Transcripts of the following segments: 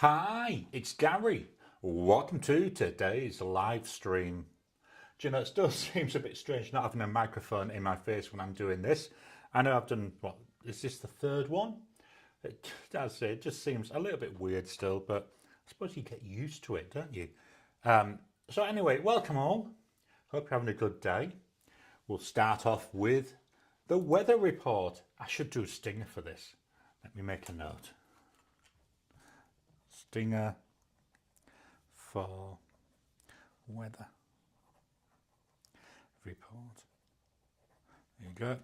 Hi, it's Gary. Welcome to today's live stream. Do you know, it still seems a bit strange not having a microphone in my face when I'm doing this. I know I've done, what, is this the third one? It just seems a little bit weird still, but I suppose you get used to it, don't you? So anyway, welcome all. Hope you're having a good day. We'll start off with the weather report. I should do a stinger for this. Let me make a note. Stinger for weather report. There you go.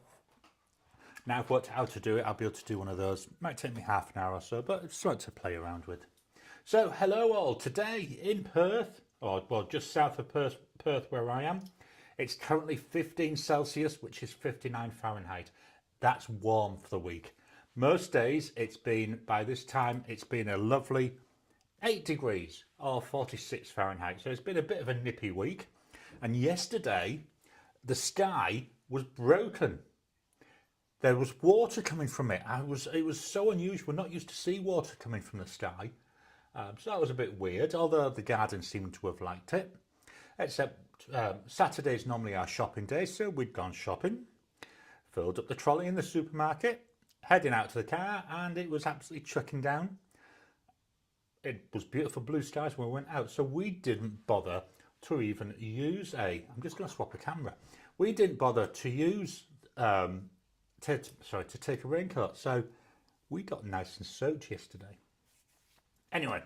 Now I've worked out how to do it, I'll be able to do one of those. Might take me half an hour or so, but it's something to play around with. So hello all. Today in Perth, or well, just south of Perth where I am, it's currently 15 Celsius, which is 59 Fahrenheit. That's warm for the week. Most days it's been, by this time, it's been a lovely 8 degrees or 46 Fahrenheit. So it's been a bit of a nippy week. And yesterday, the sky was broken. There was water coming from it. It was so unusual. We're not used to see water coming from the sky. So that was a bit weird, although the garden seemed to have liked it. Except Saturday's normally our shopping day, so we'd gone shopping, filled up the trolley in the supermarket, heading out to the car, and it was absolutely chucking down. It was beautiful blue skies when we went out, so we didn't bother to even use I'm just going to swap a camera. We didn't bother to use, to take a raincoat, so we got nice and soaked yesterday. Anyway,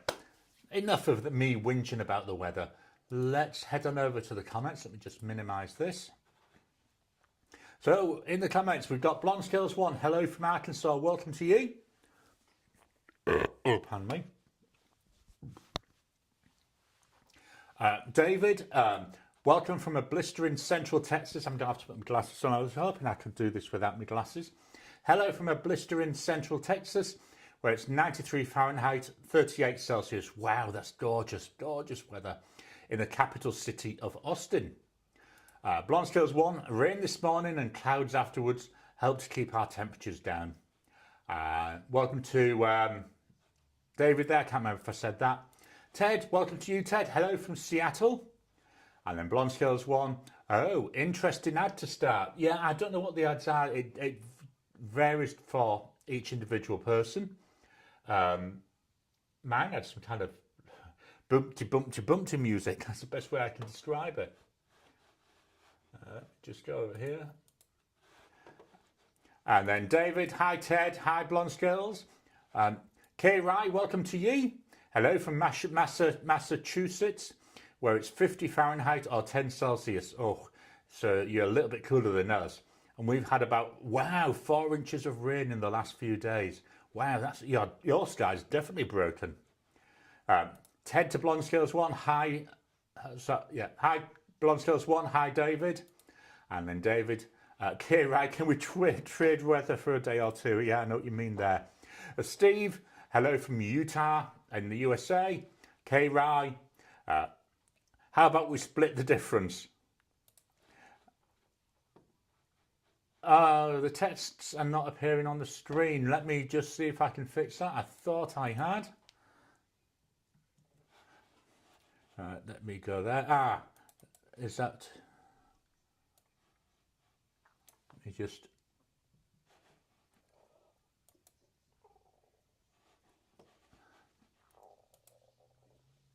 enough of me whinging about the weather. Let's head on over to the comments. Let me just minimise this. So, in the comments, we've got Blonde Skills 1. Hello from Arkansas. Welcome to you. Pardon me. David, welcome from a blistering Central Texas. I'm going to have to put my glasses on. I was hoping I could do this without my glasses. Hello from a blistering Central Texas, where it's 93 Fahrenheit, 38 Celsius. Wow, that's gorgeous, gorgeous weather in the capital city of Austin. Blonde Skills 1, rain this morning and clouds afterwards help to keep our temperatures down. Welcome to David there. I can't remember if I said that. Ted, welcome to you, Ted. Hello from Seattle. And then Blonde Skills 1. Oh, interesting ad to start. Yeah, I don't know what the ads are. It varies for each individual person. Mine had some kind of bumpty music. That's the best way I can describe it. Just go over here. And then David, hi Ted, hi Blonde Skills. Kay Rye, welcome to you. Hello from Massachusetts, where it's 50 Fahrenheit or 10 Celsius. Oh, so you're a little bit cooler than us. And we've had about, wow, 4 inches of rain in the last few days. Wow, that's your sky's definitely broken. Ted to Blonde Skills 1, hi. Hi Blonde Skills 1, hi David. And then David, Kay, right, can we trade weather for a day or two? Yeah, I know what you mean there. Steve, hello from Utah in the USA. Kay Rye, how about we split the difference? The texts are not appearing on the screen. Let me just see if I can fix that. I thought I had. Let me go there. Is that... Let me just...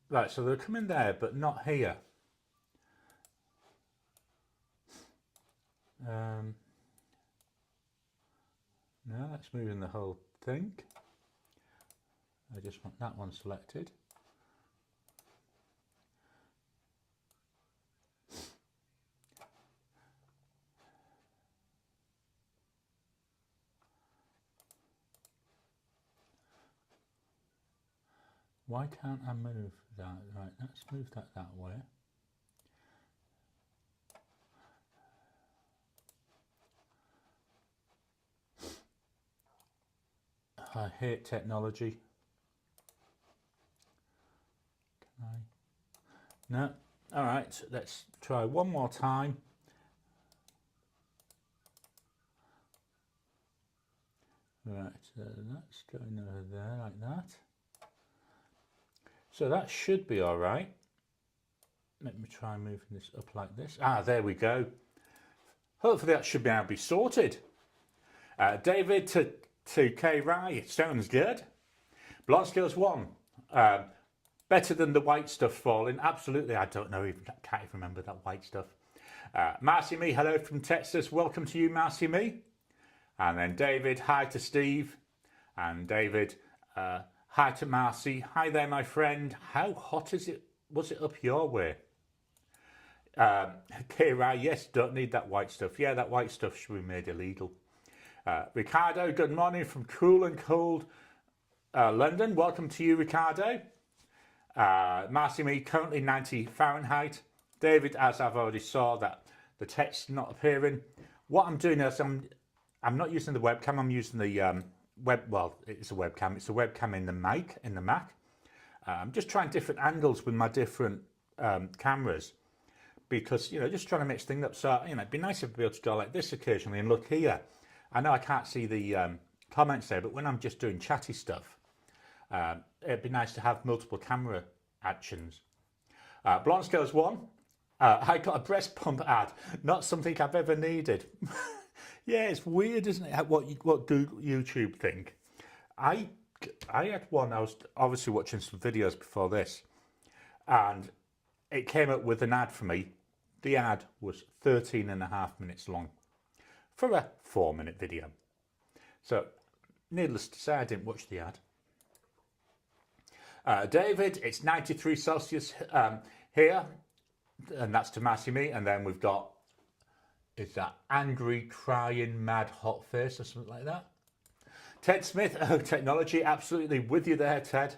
Right, so they're coming there, but not here. No, that's moving the whole thing. I just want that one selected. Why can't I move that? Right, let's move that way. I hate technology. Can I? No. All right, let's try one more time. Right, that's going over there like that. So that should be all right. Let me try moving this up like this. There we go. Hopefully that should be able to be sorted. David to K Rye, sounds good. Blonde Skills 1, better than the white stuff falling. Absolutely, I don't know, can't even remember that white stuff. Marcy Me, hello from Texas. Welcome to you, Marcy Me. And then David, hi to Steve. And David, hi to Marcy. Hi there, my friend. How hot is it? Was it up your way? Kira, yes, don't need that white stuff. Yeah, that white stuff should be made illegal. Ricardo, good morning from cool and cold London. Welcome to you, Ricardo. Marcy Me, currently 90 Fahrenheit. David, as I've already saw that the text not appearing. What I'm doing is I'm not using the webcam. I'm using the well, it's a webcam. It's a webcam in the Mac. I'm just trying different angles with my different cameras because just trying to mix things up. So it'd be nice if I'd be able to go like this occasionally and look here. I know I can't see the comments there, but when I'm just doing chatty stuff, it'd be nice to have multiple camera actions. Blonde Scales 1, I got a breast pump ad, not something I've ever needed. Yeah, it's weird, isn't it, what Google, YouTube think. I had one, I was obviously watching some videos before this, and it came up with an ad for me. The ad was 13.5 minutes long for a 4-minute video. So, needless to say, I didn't watch the ad. David, it's 93 Celsius here, and that's to Massey Me. And then we've got, is that angry, crying, mad, hot face or something like that? Ted Smith, oh, technology, absolutely with you there, Ted.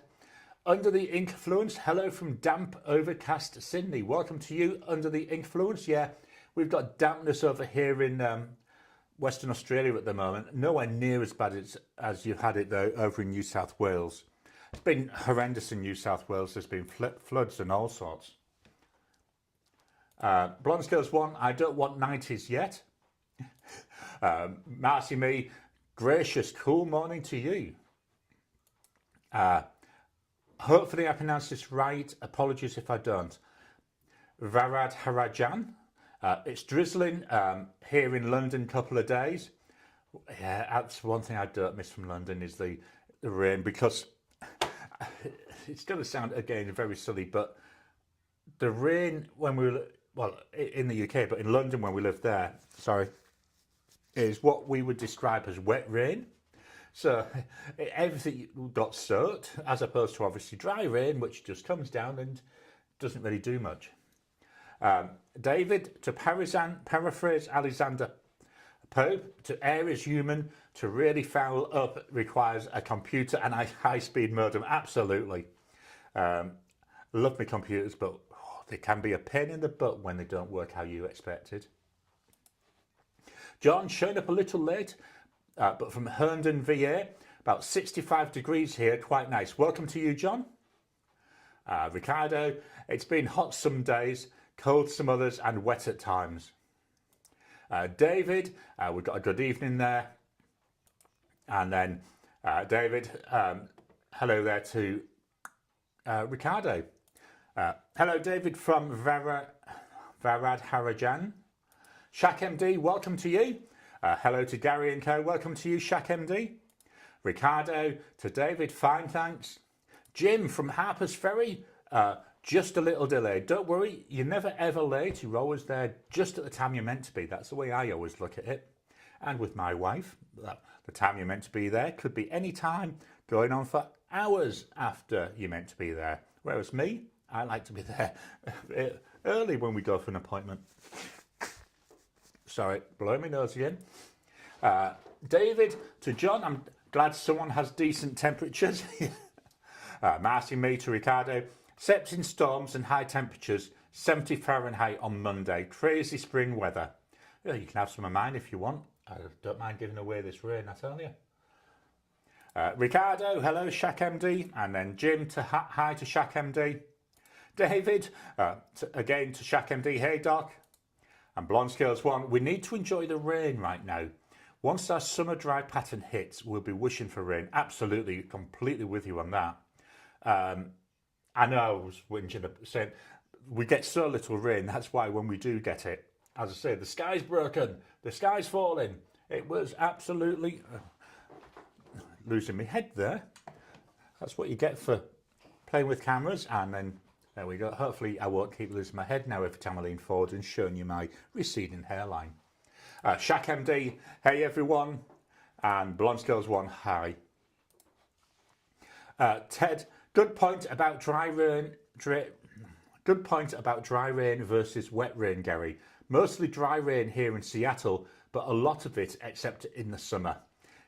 Under the Influence, hello from damp, overcast Sydney. Welcome to you, Under the Influence. Yeah, we've got dampness over here in Western Australia at the moment. Nowhere near as bad as you've had it though over in New South Wales. It's been horrendous in New South Wales. There's been floods and all sorts. Blonde Scales 1, I don't want 90s yet. Marcy Me, gracious, cool morning to you. Hopefully I pronounced this right. Apologies if I don't. Varad Harajan. It's drizzling here in London a couple of days. Yeah, that's one thing I don't miss from London is the rain, because it's going to sound again very silly, but the rain when we were, well, in the UK, but in London when we lived there, sorry, is what we would describe as wet rain. So everything got soaked, as opposed to obviously dry rain, which just comes down and doesn't really do much. David, to paraphrase Alexander Pope, to err is human, to really foul up requires a computer and a high-speed modem. Absolutely. Love my computers, but they can be a pain in the butt when they don't work how you expected. John, showing up a little late, but from Herndon, VA, about 65 degrees here, quite nice. Welcome to you, John. Ricardo, it's been hot some days, cold some others, and wet at times. David, we've got a good evening there. And then David, hello there to Ricardo. Hello, David from Varad Harajan. Shaq MD, welcome to you. Hello to Garry and Co. Welcome to you, Shaq MD. Ricardo, to David, fine, thanks. Jim from Harper's Ferry, just a little delayed. Don't worry, you're never ever late. You're always there just at the time you're meant to be. That's the way I always look at it. And with my wife, the time you're meant to be there could be any time, going on for hours after you're meant to be there. Whereas me, I like to be there early when we go for an appointment. Sorry, blow my nose again. David, to John, I'm glad someone has decent temperatures. Marcy Me to Ricardo, except in storms and high temperatures, 70 Fahrenheit on Monday. Crazy spring weather. Yeah, you can have some of mine if you want. I don't mind giving away this rain, I tell you. Ricardo, hello, Shaq MD. And then Jim, to hi to Shaq MD. David, again to Shaq MD, hey Doc. And Blonde Scales 1, we need to enjoy the rain right now. Once our summer dry pattern hits, we'll be wishing for rain. Absolutely, completely with you on that. I know I was whinging, saying we get so little rain. That's why when we do get it, as I say, the sky's broken, the sky's falling. It was absolutely losing my head there. That's what you get for playing with cameras. And then there we go. Hopefully I won't keep losing my head now every time I lean forward and showing you my receding hairline. Shaq MD, hey everyone. And Blonde Skills 1, hi. Ted, good point about dry rain. Good point about dry rain versus wet rain, Garry. Mostly dry rain here in Seattle, but a lot of it except in the summer.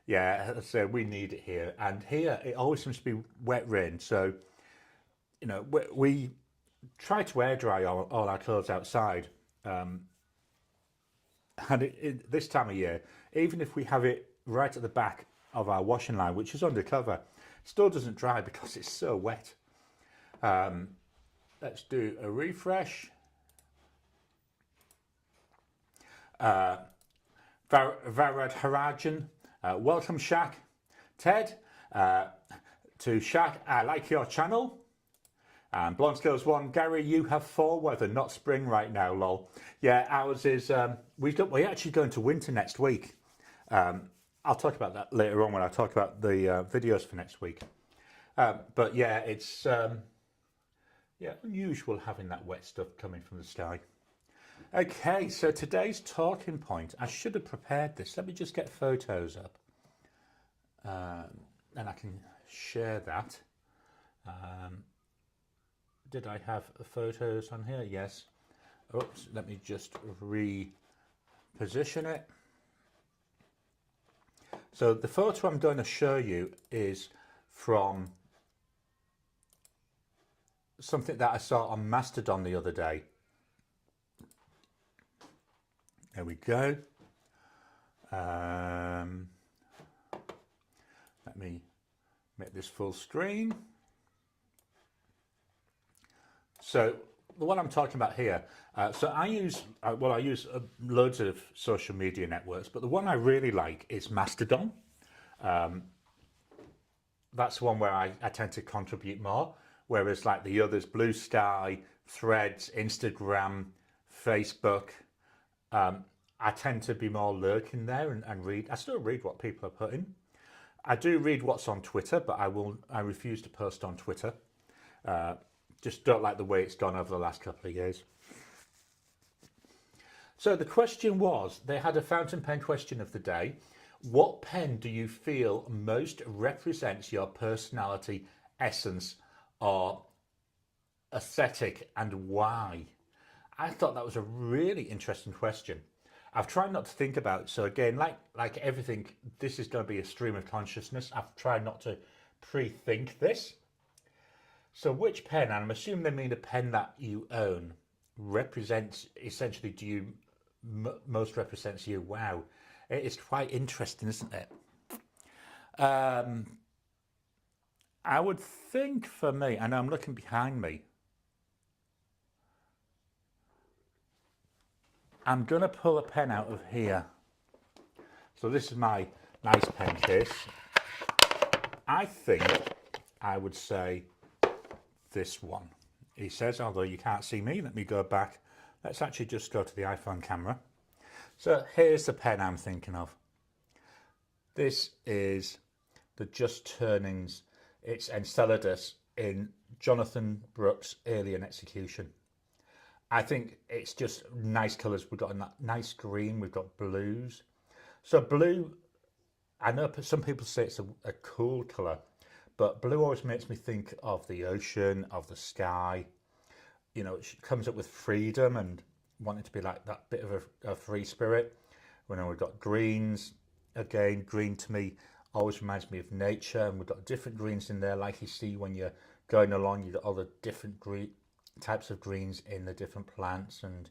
Yeah, so we need it here. And here it always seems to be wet rain. So, you know, we try to air dry all our clothes outside. And this time of year, even if we have it right at the back of our washing line, which is undercover, it still doesn't dry because it's so wet. Let's do a refresh. Varad Harajan, welcome Shaq. Ted, to Shaq, I like your channel. And Blonde Skills 1, Garry, you have fall weather, not spring right now, lol. Yeah, ours is, we're actually going to winter next week. I'll talk about that later on when I talk about the videos for next week. But yeah, it's unusual having that wet stuff coming from the sky. Okay, so today's talking point, I should have prepared this. Let me just get photos up. And I can share that. Did I have photos on here? Yes. Oops, let me just reposition it. So the photo I'm going to show you is from something that I saw on Mastodon the other day. There we go. Let me make this full screen. So the one I'm talking about here, so I use loads of social media networks, but the one I really like is Mastodon. That's the one where I tend to contribute more, whereas like the others, Blue Sky, Threads, Instagram, Facebook, I tend to be more lurking there and read. I still read what people are putting. I do read what's on Twitter, but I refuse to post on Twitter. Just don't like the way it's gone over the last couple of years. So the question was, they had a fountain pen question of the day. What pen do you feel most represents your personality, essence, or aesthetic, and why? I thought that was a really interesting question. I've tried not to think about it. So again, like everything, this is going to be a stream of consciousness. I've tried not to pre-think this. So which pen, and I'm assuming they mean a pen that you own, represents, essentially, do you most represents you? Wow, it is quite interesting, isn't it? I would think for me, and I'm looking behind me, I'm going to pull a pen out of here. So this is my nice pen case. I think I would say this one. He says, although you can't see me, let me go back. Let's actually just go to the iPhone camera. So here's the pen I'm thinking of. This is the Just Turnings. It's Enceladus in Jonathan Brooks' Alien Execution. I think it's just nice colours. We've got a nice green, we've got blues. So blue, I know some people say it's a cool colour, but blue always makes me think of the ocean, of the sky. You know, it comes up with freedom and wanting to be like that bit of a free spirit. When we've got greens, again, green to me always reminds me of nature, and we've got different greens in there, like you see when you're going along, you've got all the different types of greens in the different plants, and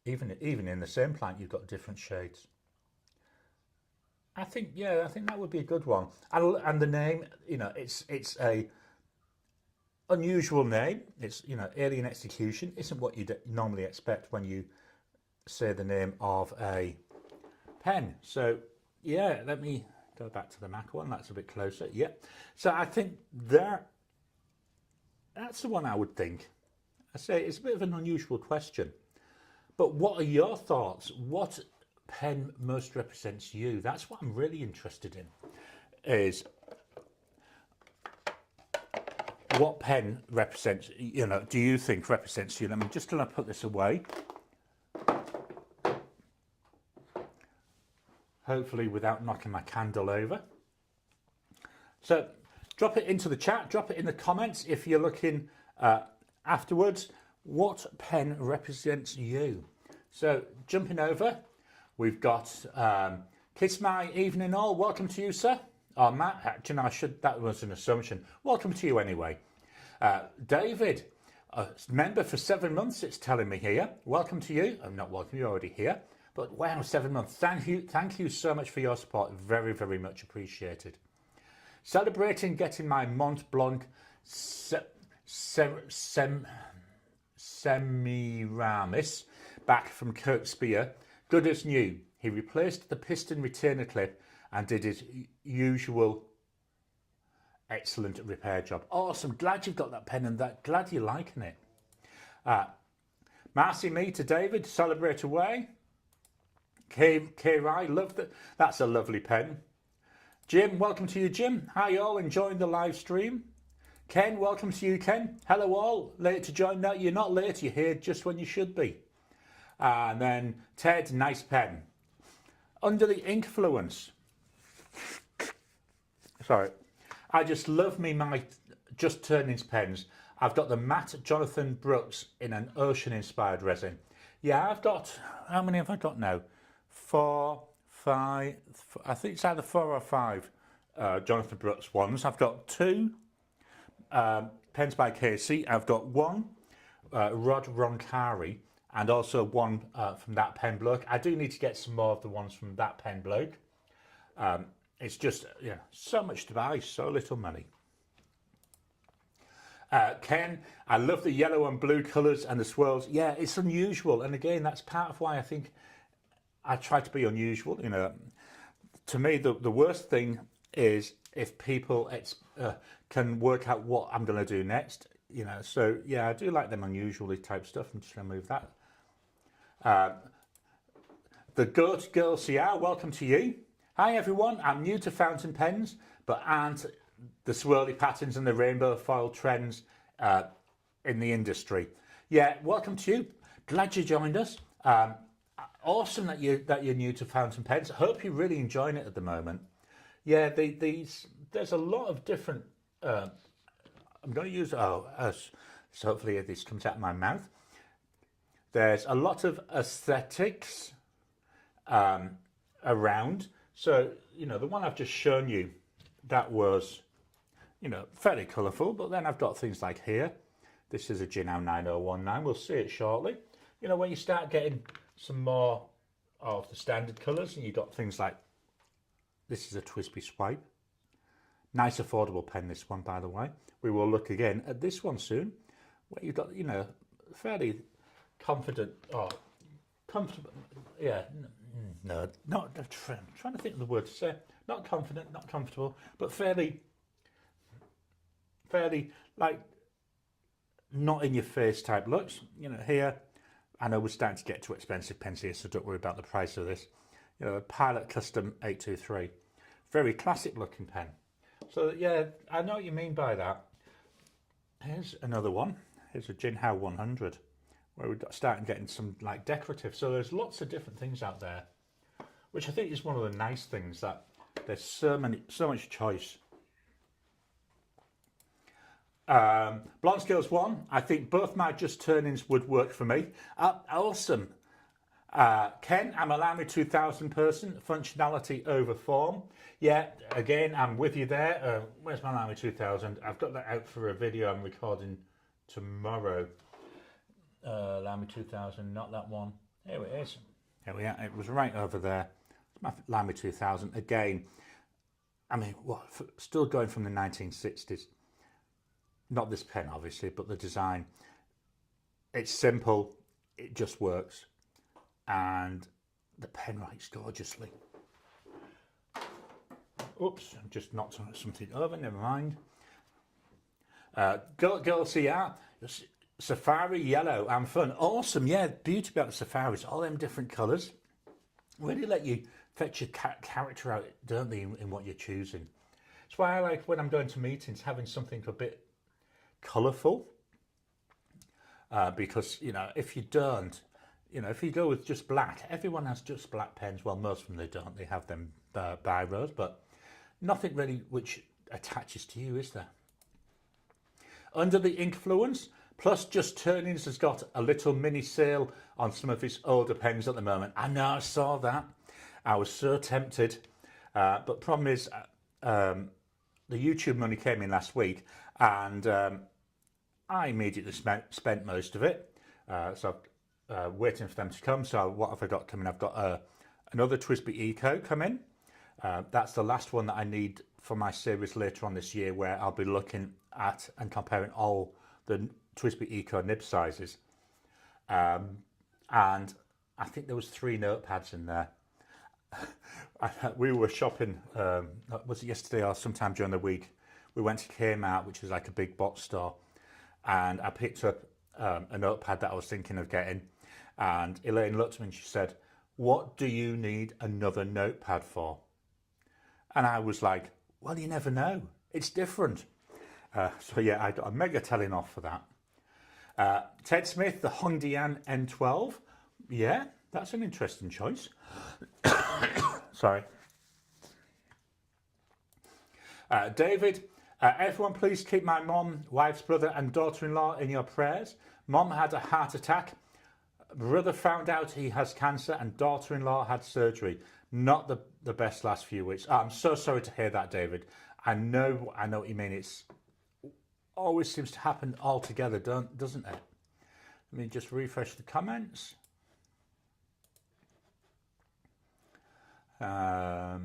even in the same plant, you've got different shades. I think that would be a good one. And the name, you know, it's a unusual name. It's, you know, Alien Execution isn't what you'd normally expect when you say the name of a pen. So yeah, let me go back to the Mac one. That's a bit closer. Yeah. So I think that That's the one I would think. I say it's a bit of an unusual question. But what are your thoughts? What pen most represents you? That's what I'm really interested in. Is what pen represents, do you think represents you? Let me just put this away. Hopefully without knocking my candle over. So drop it into the chat, drop it in the comments if you're looking afterwards. What pen represents you? So jumping over, we've got Kiss My Evening All. Welcome to you, sir. Oh, Matt, actually, that was an assumption. Welcome to you anyway. David, a member for 7 months, it's telling me here. Welcome to you. I'm not welcome, you're already here. But wow, 7 months. Thank you so much for your support. Very, very much appreciated. Celebrating getting my Mont Blanc Semiramis back from Kirk Spear. Good as new. He replaced the piston retainer clip and did his usual excellent repair job. Awesome. Glad you've got that pen and glad you're liking it. Marcy me to David. Celebrate away. K-Rai, love that. That's a lovely pen. Jim, welcome to you, Jim. Hi all, enjoying the live stream. Ken, welcome to you, Ken. Hello all, late to join. No, you're not late, you're here just when you should be. And then Ted, nice pen. Under the influence. Sorry, I just love my Just Turnings pens. I've got the matte Jonathan Brooks in an ocean-inspired resin. Yeah, I've got, how many have I got now? 4, 5, I think it's either 4 or 5 Jonathan Brooks ones. I've got 2 pens by Casey. I've got 1 Rod Roncari and also 1 from that pen bloke. I do need to get some more of the ones from that pen bloke. It's just, yeah, so much to buy, so little money. Ken, I love the yellow and blue colours and the swirls. Yeah, it's unusual. And again, that's part of why I think I try to be unusual. To me, the worst thing is if people can work out what I'm going to do next. So yeah, I do like them unusually type stuff. I'm just going to move that. The Goat Girl CR, welcome to you. Hi everyone, I'm new to fountain pens, but aren't the swirly patterns and the rainbow foil trends in the industry. Yeah, welcome to you. Glad you joined us. Awesome that you're new to fountain pens. I hope you're really enjoying it at the moment. Yeah, there's a lot of different. I'm going to use so hopefully this comes out of my mouth. There's a lot of aesthetics around. So the one I've just shown you, that was fairly colourful. But then I've got things like here. This is a Jinhao 9019. We'll see it shortly. When you start getting some more of the standard colours, and you've got things like, this is a Twisby Swipe. Nice affordable pen, this one, by the way. We will look again at this one soon, where you've got, fairly confident, or comfortable, yeah, no, not, I'm trying to think of the word to say, not confident, not comfortable, but fairly, like, not in your face type looks. Here, I know we're starting to get to expensive pens here, so don't worry about the price of this. A Pilot Custom 823. Very classic looking pen. So yeah, I know what you mean by that. Here's another one. Here's a Jinhao 100, where we're starting getting some like decorative. So there's lots of different things out there, which I think is one of the nice things, that there's so much choice. Blonde Scales 1, I think both my Just Turnings would work for me. Awesome. Ken, I'm a Lamy 2000 person, functionality over form. Yeah, again, I'm with you there. Where's my Lamy 2000? I've got that out for a video I'm recording tomorrow. Lamy 2000, not that one. Here it is. Here we are. It was right over there. It's my Lamy 2000. Again, I mean, still going from the 1960s. Not this pen, obviously, but the design. It's simple. It just works. And the pen writes gorgeously. Oops, I just knocked something over, never mind. Girl CR, Safari Yellow and Fun. Awesome, yeah, beauty about the Safaris, all them different colours. Really let you fetch your character out, don't they, in what you're choosing. That's why I like, when I'm going to meetings, having something a bit colourful. Because, you know, if you don't, you know, if you go with just black, everyone has just black pens. Well, most of them, they don't. They have them biros, but nothing really which attaches to you, is there? Under the Influence, plus Just Turnings has got a little mini sale on some of his older pens at the moment. I know, I saw that. I was so tempted. But problem is, the YouTube money came in last week, and I immediately spent most of it. So waiting for them to come. So what have I got coming? I've got another TWSBI Eco coming. That's the last one that I need for my series later on this year, where I'll be looking at and comparing all the TWSBI Eco nib sizes. And I think there was 3 notepads in there. We were shopping, was it yesterday or sometime during the week? We went to Kmart, which is like a big box store, and I picked up a notepad that I was thinking of getting. And Elaine looked at me and she said, "What do you need another notepad for?" And I was like, well, you never know. It's different. So yeah, I got a mega telling off for that. Ted Smith, the Hongdian N12. Yeah, that's an interesting choice. Sorry. David, everyone please keep my mom, wife's brother and daughter-in-law in your prayers. Mom had a heart attack. Brother found out he has cancer and daughter-in-law had surgery. Not the best last few weeks. Oh, I'm so sorry to hear that, David. I know what you mean. It's always seems to happen all together, doesn't it? Let me just refresh the comments. There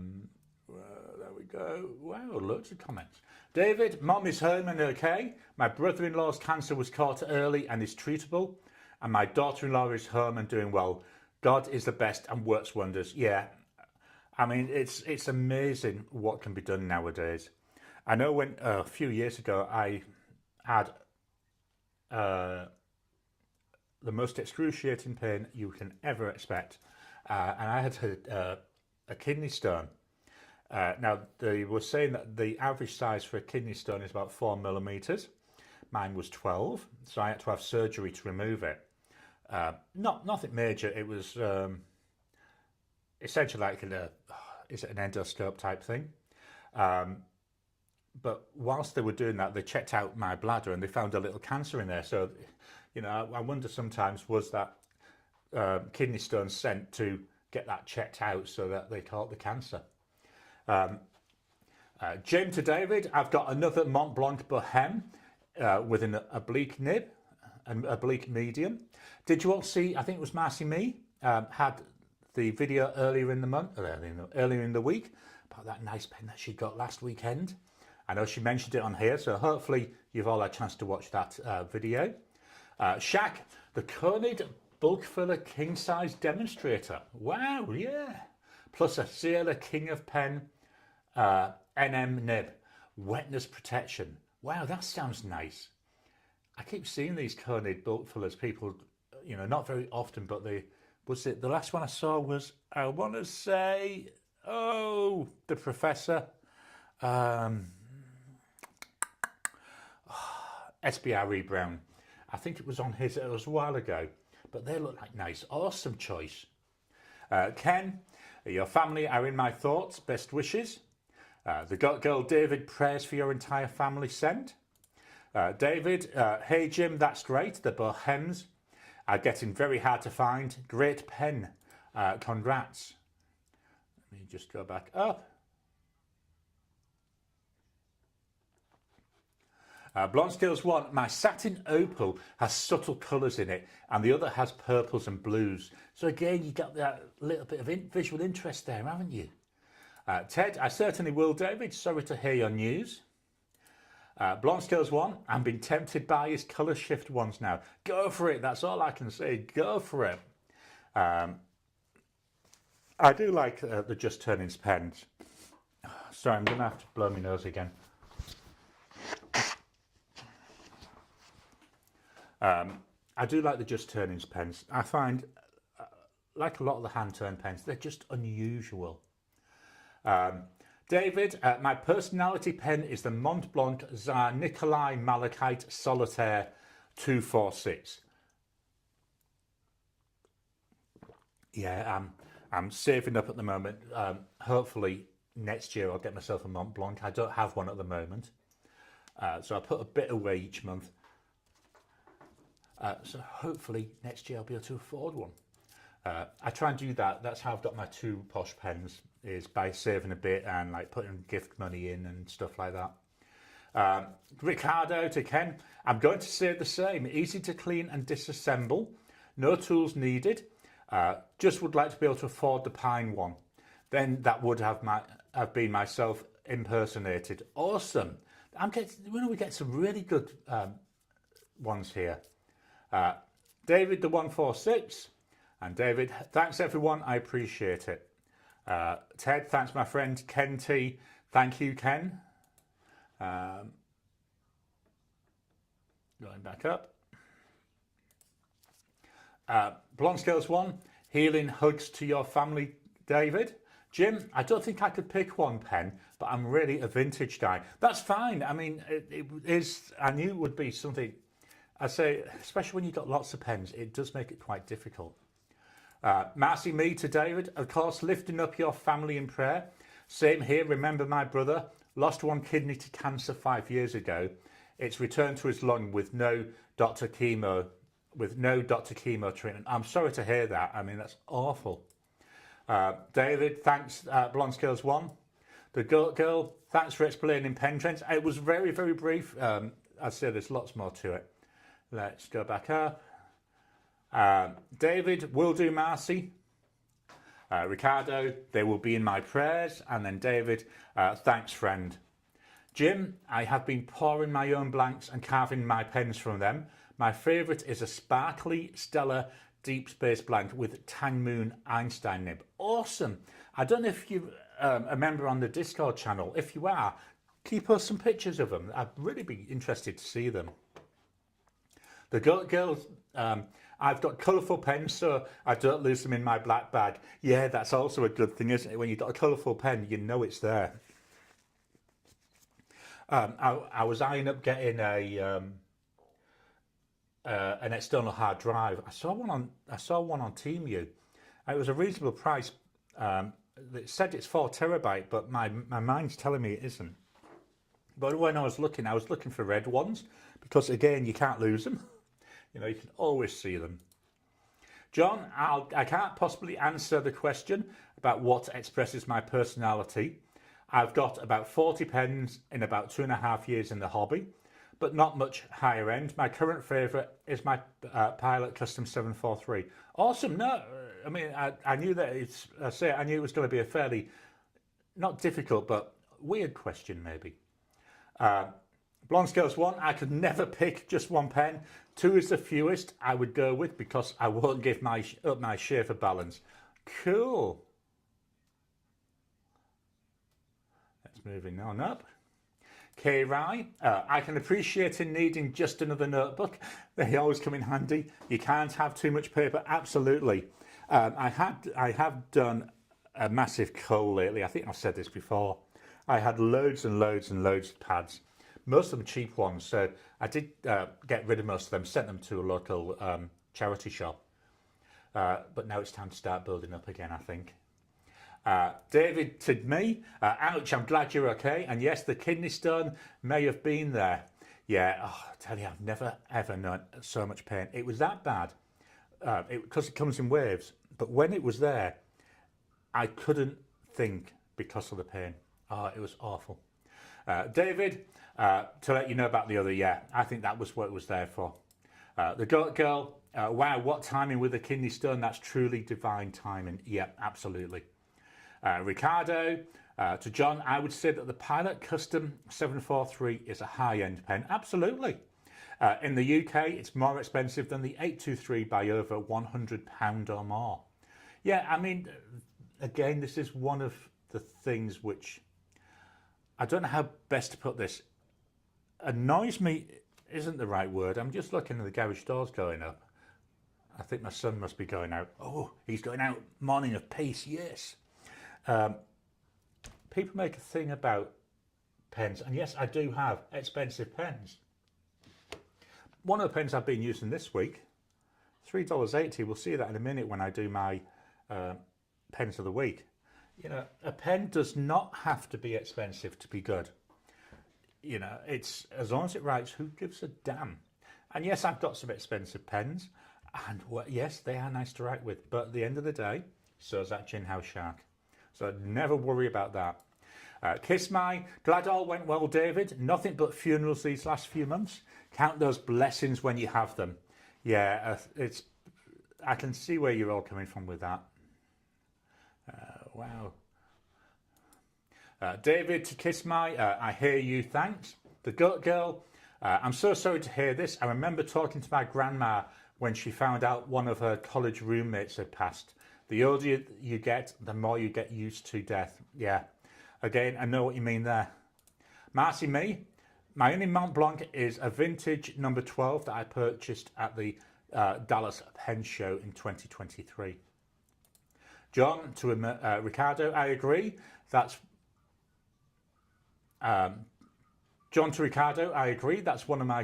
we go. Wow, loads of comments. David, Mom is home and okay. My brother-in-law's cancer was caught early and is treatable. And my daughter-in-law is home and doing well. God is the best and works wonders. Yeah, I mean, it's amazing what can be done nowadays. I know when a few years ago I had the most excruciating pain you can ever expect, and I had a kidney stone. Now they were saying that the average size for a kidney stone is about 4 millimeters. Mine was 12, so I had to have surgery to remove it. Nothing major. It was essentially like is it an endoscope type thing? But whilst they were doing that, they checked out my bladder and they found a little cancer in there. So, you know, I wonder sometimes, was that kidney stone sent to get that checked out so that they caught the cancer? Jim to David, I've got another Mont Blanc Bohème with an oblique nib, an oblique medium. Did you all see, I think it was Marcy Me, had the video earlier in the week about that nice pen that she got last weekend. I know she mentioned it on here, so hopefully you've all had a chance to watch that video. Shaq, the Koenig bulk filler king size demonstrator. Wow, yeah. Plus a Sailor King of Pen NM nib, wetness protection. Wow, that sounds nice. I keep seeing these Koenig bulk fillers, people, you know, not very often, but the last one I saw was, I want to say, oh, the Professor, SBRE Brown. I think it was on his, it was a while ago, but they look like nice, awesome choice. Ken, your family are in my thoughts, best wishes. The Got Girl David, prayers for your entire family sent. David, hey Jim, that's great. The Bohems are getting very hard to find. Great pen. Congrats. Let me just go back up. Blonde Skills 1, my satin opal has subtle colours in it and the other has purples and blues. So again, you got that little bit of visual interest there, haven't you? Ted, I certainly will, David. Sorry to hear your news. Blonde Skills 1, I'm being tempted by his colour shift ones now. Go for it, that's all I can say. Go for it. I do like the Just Turnings pens. Sorry, I'm going to have to blow my nose again. I do like the Just Turnings pens. I find, like a lot of the hand-turned pens, they're just unusual. David, my personality pen is the Mont Blanc Tsar Nikolai Malachite Solitaire 246. Yeah, I'm saving up at the moment. Hopefully next year I'll get myself a Mont Blanc. I don't have one at the moment. So I put a bit away each month. So hopefully next year I'll be able to afford one. I try and do that. That's how I've got my two posh pens, is by saving a bit and like putting gift money in and stuff like that. Ricardo to Ken, I'm going to say the same. Easy to clean and disassemble. No tools needed. Just would like to be able to afford the pine one. Then that would have been myself impersonated. Awesome. We get some really good ones here. David the 146. And David, thanks everyone, I appreciate it. Ted, thanks my friend. Ken T, thank you, Ken. Going back up. Blonde Scales 1, healing hugs to your family, David. Jim, I don't think I could pick one pen, but I'm really a vintage guy. That's fine. I mean, it is, I knew it would be something, I say, especially when you've got lots of pens, it does make it quite difficult. Marcy me to David, of course, lifting up your family in prayer. Same here, remember my brother, lost one kidney to cancer 5 years ago. It's returned to his lung with no doctor chemo treatment. I'm sorry to hear that. I mean, that's awful. David, thanks, Blonde Skills 1. The girl, thanks for explaining pen trends. It was very, very brief. I'd say there's lots more to it. Let's go back up. David, will do, Marcy. Ricardo, they will be in my prayers. And then David, thanks, friend. Jim, I have been pouring my own blanks and carving my pens from them. My favourite is a sparkly Stella Deep Space blank with Tang Moon Einstein nib. Awesome. I don't know if you're a member on the Discord channel. If you are, can you post some pictures of them? I'd really be interested to see them. The girls, I've got colourful pens, so I don't lose them in my black bag. Yeah, that's also a good thing, isn't it? When you've got a colourful pen, you know it's there. I was eyeing up getting an external hard drive. I saw one on Temu. It was a reasonable price. It said it's 4 terabyte, but my mind's telling me it isn't. But when I was looking for red ones, because again, you can't lose them. You know, you can always see them. John, I can't possibly answer the question about what expresses my personality. I've got about 40 pens in about 2.5 years in the hobby, but not much higher end. My current favourite is my Pilot Custom 743. Awesome. No, I mean, I knew that I knew it was going to be a fairly, not difficult, but weird question maybe. Blonde Scales 1, I could never pick just one pen. 2 is the fewest I would go with because I won't give up my share for balance. Cool. Let's move on up. K. Rye, I can appreciate in needing just another notebook. They always come in handy. You can't have too much paper. Absolutely. I have done a massive cull lately. I think I've said this before. I had loads and loads and loads of pads. Most of them cheap ones, so I did get rid of most of them, sent them to a local charity shop. But now it's time to start building up again, I think. David to me, ouch, I'm glad you're okay. And yes, the kidney stone may have been there. Yeah, I tell you, I've never ever known so much pain. It was that bad, because it comes in waves. But when it was there, I couldn't think because of the pain. Oh, it was awful. David, to let you know about the other, yeah, I think that was what it was there for. The goat girl, wow, what timing with the kidney stone. That's truly divine timing. Yeah, absolutely. Ricardo, to John, I would say that the Pilot Custom 743 is a high-end pen. Absolutely. In the UK, it's more expensive than the 823 by over £100 or more. Yeah, I mean, again, this is one of the things which, I don't know how best to put this, annoys me isn't the right word. I'm just looking at the garage doors going up. I think my son must be going out. Oh, he's going out. Morning of peace, yes. People make a thing about pens, and yes, I do have expensive pens. One of the pens I've been using this week, $3.80. We'll see that in a minute when I do my pens of the week. You know, a pen does not have to be expensive to be good. You know, it's as long as it writes, who gives a damn? And yes, I've got some expensive pens, and yes, they are nice to write with. But at the end of the day, so is that Gin House Shark. So never worry about that. Kiss my, glad all went well, David. Nothing but funerals these last few months. Count those blessings when you have them. Yeah, I can see where you're all coming from with that. Wow. David, to kiss my, I hear you, thanks. The Gut Girl, I'm so sorry to hear this. I remember talking to my grandma when she found out one of her college roommates had passed. The older you get, the more you get used to death. Yeah, again, I know what you mean there. Marcy Me, my only Mont Blanc is a vintage number 12 that I purchased at the Dallas Pen Show in 2023. John, to Ricardo, I agree. That's John to Ricardo, I agree. That's one of my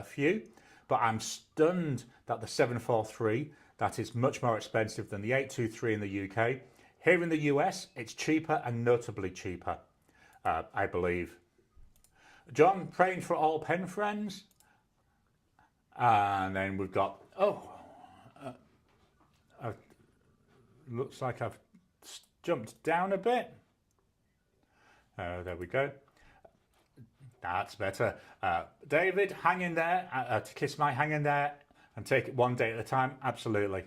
few, but I'm stunned that the 743, that is much more expensive than the 823 in the UK. Here in the US, it's cheaper and notably cheaper, I believe. John, praying for all pen friends. And then we've got, looks like I've jumped down a bit. There we go. That's better. David, hang in there. To kiss my, hang in there and take it one day at a time. Absolutely.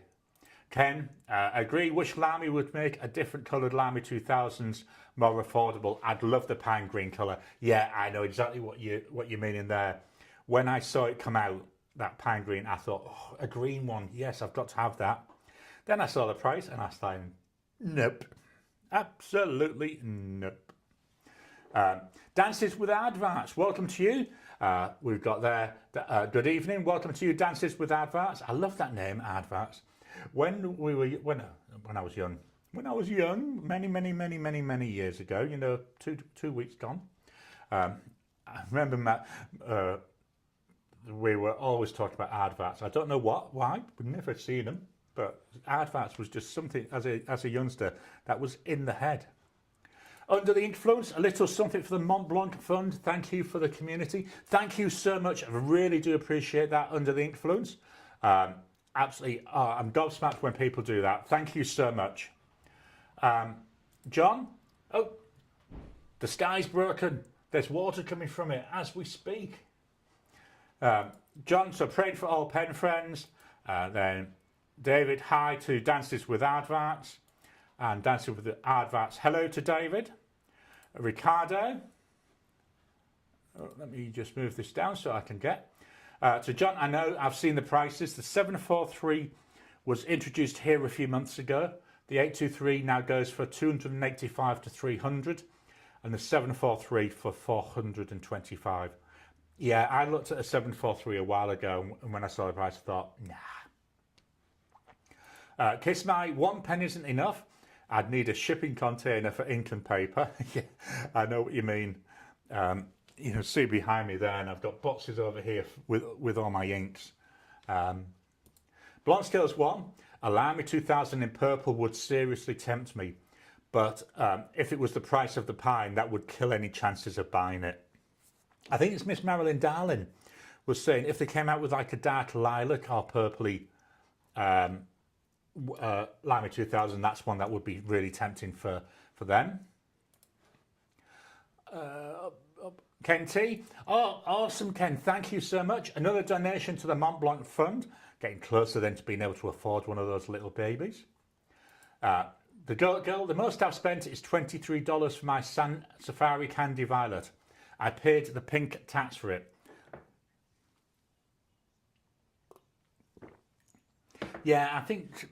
Ken, agree. Wish Lamy would make a different coloured Lamy 2000s more affordable. I'd love the pine green colour. Yeah, I know exactly what you mean in there. When I saw it come out, that pine green, I thought, oh, a green one. Yes, I've got to have that. Then I saw the price and I thought, nope. Absolutely nope. Dances with Advarts, welcome to you. We've got there, good evening, welcome to you, Dances with Advarts. I love that name, Advarts. When I was young, many years ago, you know, two weeks gone, I remember we were always talking about Advarts. I don't know why, we've never seen them, but Advarts was just something, as a youngster, that was in the head. Under the Influence, a little something for the Mont Blanc Fund. Thank you for the community. Thank you so much. I really do appreciate that, Under the Influence. Absolutely, I'm gobsmacked when people do that. Thank you so much. John, oh, the sky's broken. There's water coming from it as we speak. John, so praying for all pen friends. Then David, hi to Dances with Advarts. And Dancing with the Advarts, hello to David. Ricardo, let me just move this down so I can get. To John, I know I've seen the prices. The 743 was introduced here a few months ago. The 823 now goes for 285 to 300. And the 743 for 425. Yeah, I looked at a 743 a while ago, and when I saw the price, I thought, nah. Kiss my, one pen isn't enough. I'd need a shipping container for ink and paper. Yeah, I know what you mean. You know, see behind me there, and I've got boxes over here with all my inks. Blonde Scales 1, a Lamy 2000 in purple would seriously tempt me. But if it was the price of the pine, that would kill any chances of buying it. I think it's Miss Marilyn Darling was saying if they came out with like a dark lilac or purpley Lamy 2000, that's one that would be really tempting for them. Ken T, oh awesome Ken, thank you so much. Another donation to the Mont Blanc Fund, getting closer then to being able to afford one of those little babies. The girl, the most I've spent is $23 for my Safari Candy Violet. I paid the pink tax for it. Yeah, I think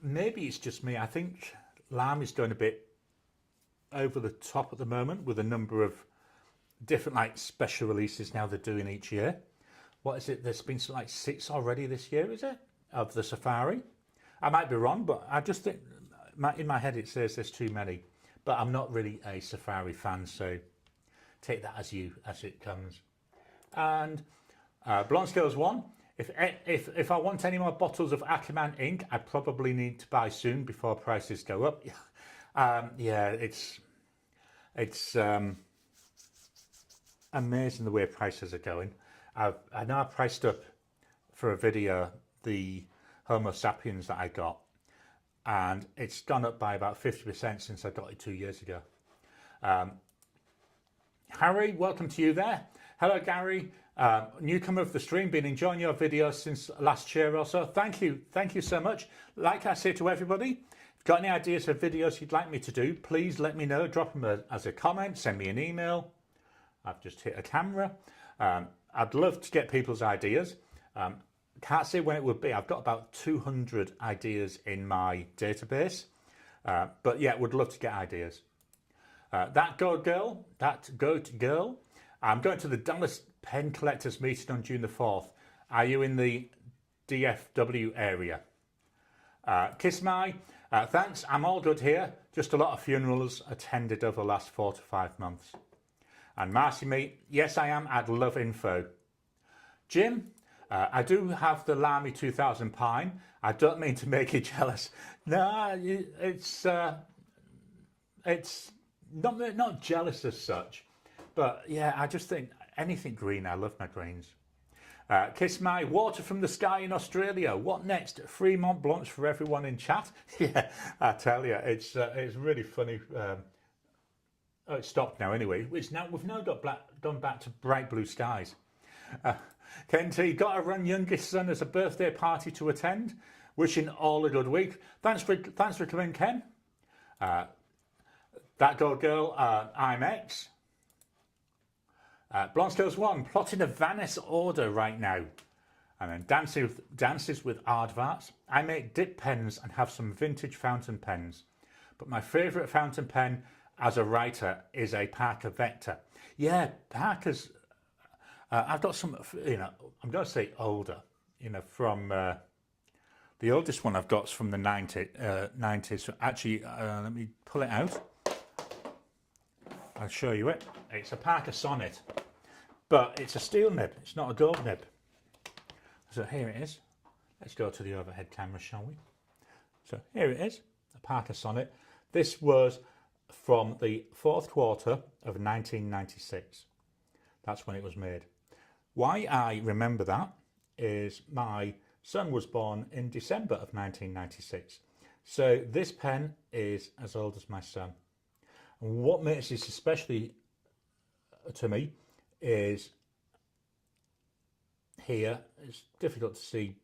maybe it's just me. I think Lamy's going a bit over the top at the moment with a number of different like special releases now they're doing each year. what is it? There's been like 6 already this year, is it? Of the Safari. I might be wrong, but I just think in my head it says there's too many. But I'm not really a Safari fan, so take that as it comes. And Blonde Scales 1. If I want any more bottles of Acuman ink, I probably need to buy soon before prices go up. Yeah, it's amazing the way prices are going. I know I priced up for a video the Homo sapiens that I got, and it's gone up by about 50% since I got it 2 years ago. Harry, welcome to you there. Hello, Gary. Newcomer of the stream, been enjoying your videos since last year or so. Thank you so much. Like I say to everybody, if you've got any ideas for videos you'd like me to do, please let me know. Drop them as a comment, send me an email. I've just hit a camera. I'd love to get people's ideas. Can't say when it would be. I've got about 200 ideas in my database, but yeah, would love to get ideas. That goat girl. I'm going to the Dallas Pen Collectors meeting on June the 4th. Are you in the DFW area? Kiss my. Thanks, I'm all good here. Just a lot of funerals attended over the last 4 to 5 months. And Marcy me, yes I am, I'd love info. Jim, I do have the Lamy 2000 Pine. I don't mean to make you jealous. No, it's not jealous as such. But yeah, I just think anything green, I love my greens. Kiss my. Water from the sky in Australia. What next? Free Mont Blancs for everyone in chat. Yeah, I tell you, it's really funny. Oh, it's stopped now anyway. We've now gone back to bright blue skies. Kenty, got a run youngest son as a birthday party to attend. Wishing all a good week. Thanks for coming, Ken. That gold girl, I'm X. Blonde Scales 1, plotting a Venice order right now. And then dances with aardvarks. I make dip pens and have some vintage fountain pens. But my favourite fountain pen as a writer is a Parker Vector. Yeah, Parker's, I've got some, I'm going to say older, from the oldest one I've got is from the 90s. So actually, let me pull it out. I'll show you it. It's a Parker Sonnet, but it's a steel nib. It's not a gold nib. So here it is. Let's go to the overhead camera, shall we? So here it is, a Parker Sonnet. This was from the 4th quarter of 1996. That's when it was made. Why I remember that is my son was born in December of 1996. So this pen is as old as my son. And what makes this especially to me is here, it's difficult to see,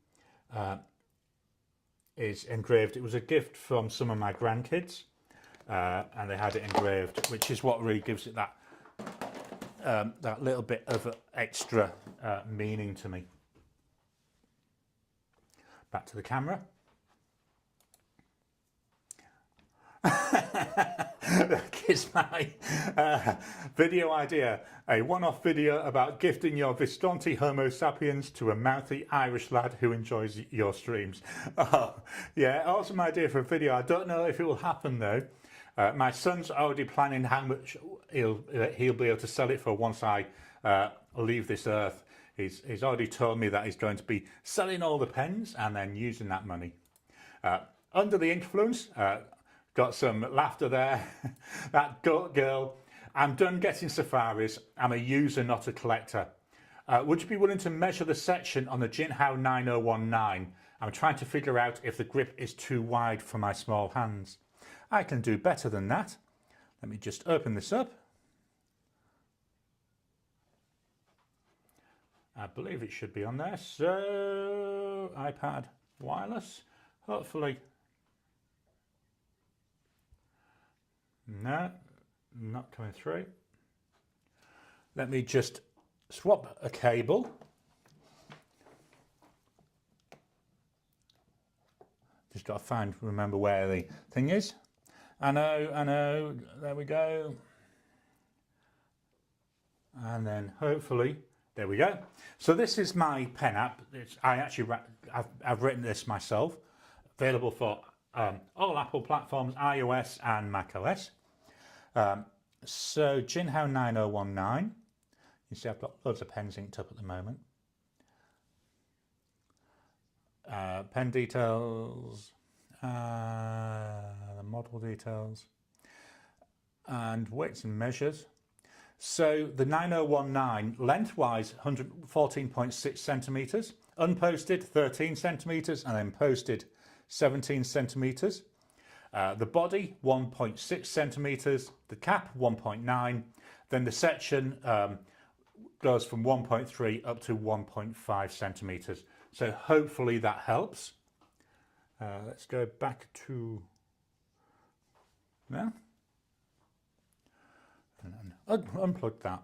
is engraved. It was a gift from some of my grandkids, and they had it engraved, which is what really gives it that little bit of extra meaning to me. Back to the camera. Kiss my video idea. A one-off video about gifting your Visconti Homo sapiens to a mouthy Irish lad who enjoys your streams. Oh, yeah, awesome idea for a video. I don't know if it will happen though. My son's already planning how much he'll be able to sell it for once I leave this earth. He's already told me that he's going to be selling all the pens and then using that money. Under the influence, got some laughter there. That goat girl. I'm done getting safaris. I'm a user, not a collector. Would you be willing to measure the section on the Jinhao 9019? I'm trying to figure out if the grip is too wide for my small hands. I can do better than that. Let me just open this up. I believe it should be on there. So, iPad wireless, hopefully. No, not coming through. Let me just swap a cable. Just got to remember where the thing is. I know, there we go. And then hopefully There we go. So this is my pen app. I've written this myself. Available for all Apple platforms, iOS and macOS. So Jinhao 9019. You see I've got loads of pens inked up at the moment. Pen details, the model details, and weights and measures. So the 9019 lengthwise 114.6 centimeters, unposted 13 centimeters, and then posted 17 centimeters. The body 1.6 centimeters, the cap 1.9, then the section goes from 1.3 up to 1.5 centimeters. So hopefully that helps. Let's go back to now. And unplug that.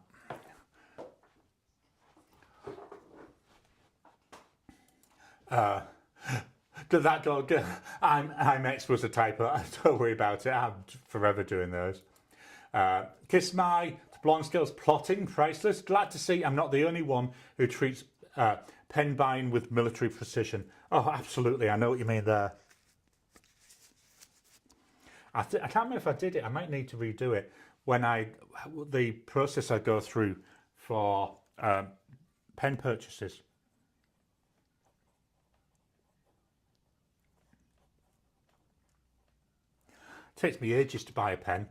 Did that go good? I'm X was a typo. Don't worry about it. I'm forever doing those. Kiss my blonde skills plotting priceless. Glad to see I'm not the only one who treats pen buying with military precision. Oh, absolutely. I know what you mean there. I can't remember if I did it. I might need to redo it. When the process I go through for pen purchases. It takes me ages to buy a pen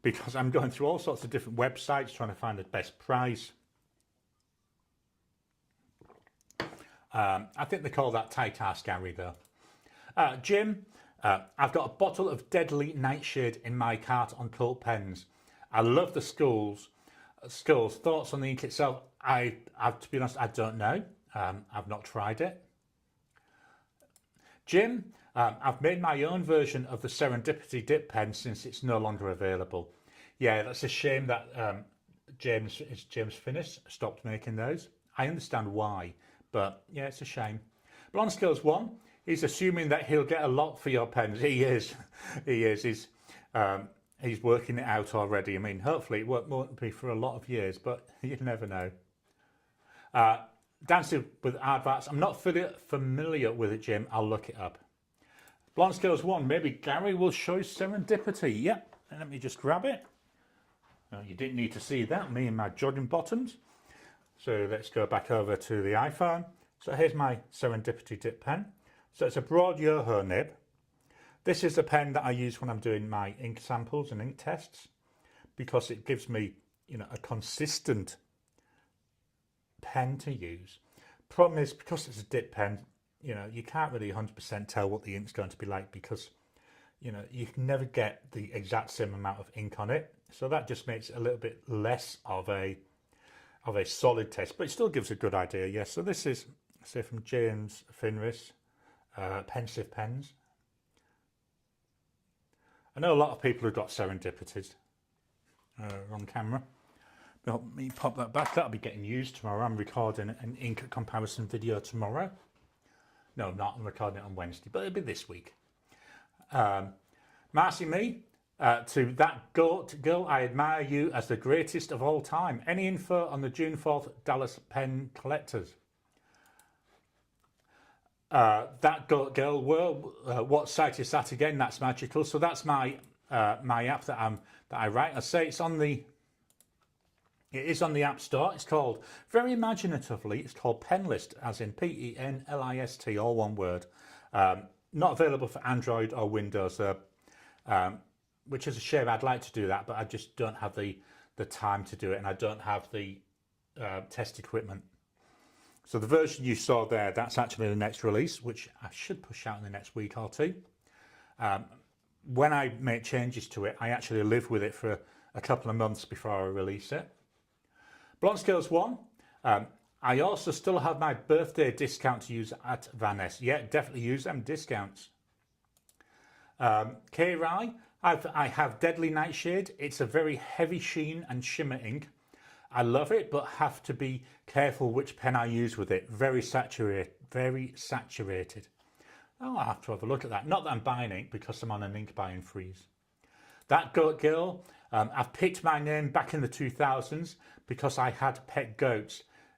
because I'm going through all sorts of different websites trying to find the best price. I think they call that tight ass Garry though. Jim, I've got a bottle of deadly nightshade in my cart on Cult Pens. I love the skulls. Thoughts on the ink itself? To be honest, I don't know. I've not tried it. Jim, I've made my own version of the Serendipity dip pen since it's no longer available. Yeah, that's a shame that James Finnis stopped making those. I understand why, but yeah, it's a shame. Blonde Skills 1, he's assuming that he'll get a lot for your pens. He is. He is. He's working it out already. I mean, hopefully it won't be for a lot of years, but you never know. Dancing with Aardvarks. I'm not familiar with it, Jim. I'll look it up. Blonde Skills 1. Maybe Garry will show Serendipity. Yep. Let me just grab it. No, you didn't need to see that. Me and my jogging bottoms. So let's go back over to the iPhone. So here's my Serendipity dip pen. So it's a broad Yoho nib. This is a pen that I use when I'm doing my ink samples and ink tests because it gives me, a consistent pen to use. Problem is, because it's a dip pen, you can't really 100% tell what the ink's going to be like because, you can never get the exact same amount of ink on it. So that just makes it a little bit less of a solid test, but it still gives a good idea. Yes. So this is, say, from James Finris, Pensive Pens. I know a lot of people who've got Serendipities on camera. Let me pop that back. That'll be getting used tomorrow. I'm recording an ink comparison video tomorrow. No, I'm not. I'm recording it on Wednesday, but it'll be this week. Marcy Me, to that girl, I admire you as the greatest of all time. Any info on the June 4th Dallas Pen Collectors? That girl, what site is that again? That's magical. So that's my my app that I write. I say it is on the App Store. It's called, very imaginatively, it's called Penlist, as in Penlist, all one word. Not available for Android or Windows, which is a shame. I'd like to do that, but I just don't have the time to do it, and I don't have the test equipment. So the version you saw there, that's actually the next release, which I should push out in the next week or two. When I make changes to it, I actually live with it for a couple of months before I release it. Blonde Skills 1. I also still have my birthday discount to use at Van Ness. Yeah, definitely use them discounts. K. Rye. I have Deadly Nightshade. It's a very heavy sheen and shimmer ink. I love it, but have to be careful which pen I use with it. Very saturated. Oh, I'll have to have a look at that. Not that I'm buying ink because I'm on an ink buying freeze. That Goat Girl. I've picked my name back in the 2000s because I had pet goats.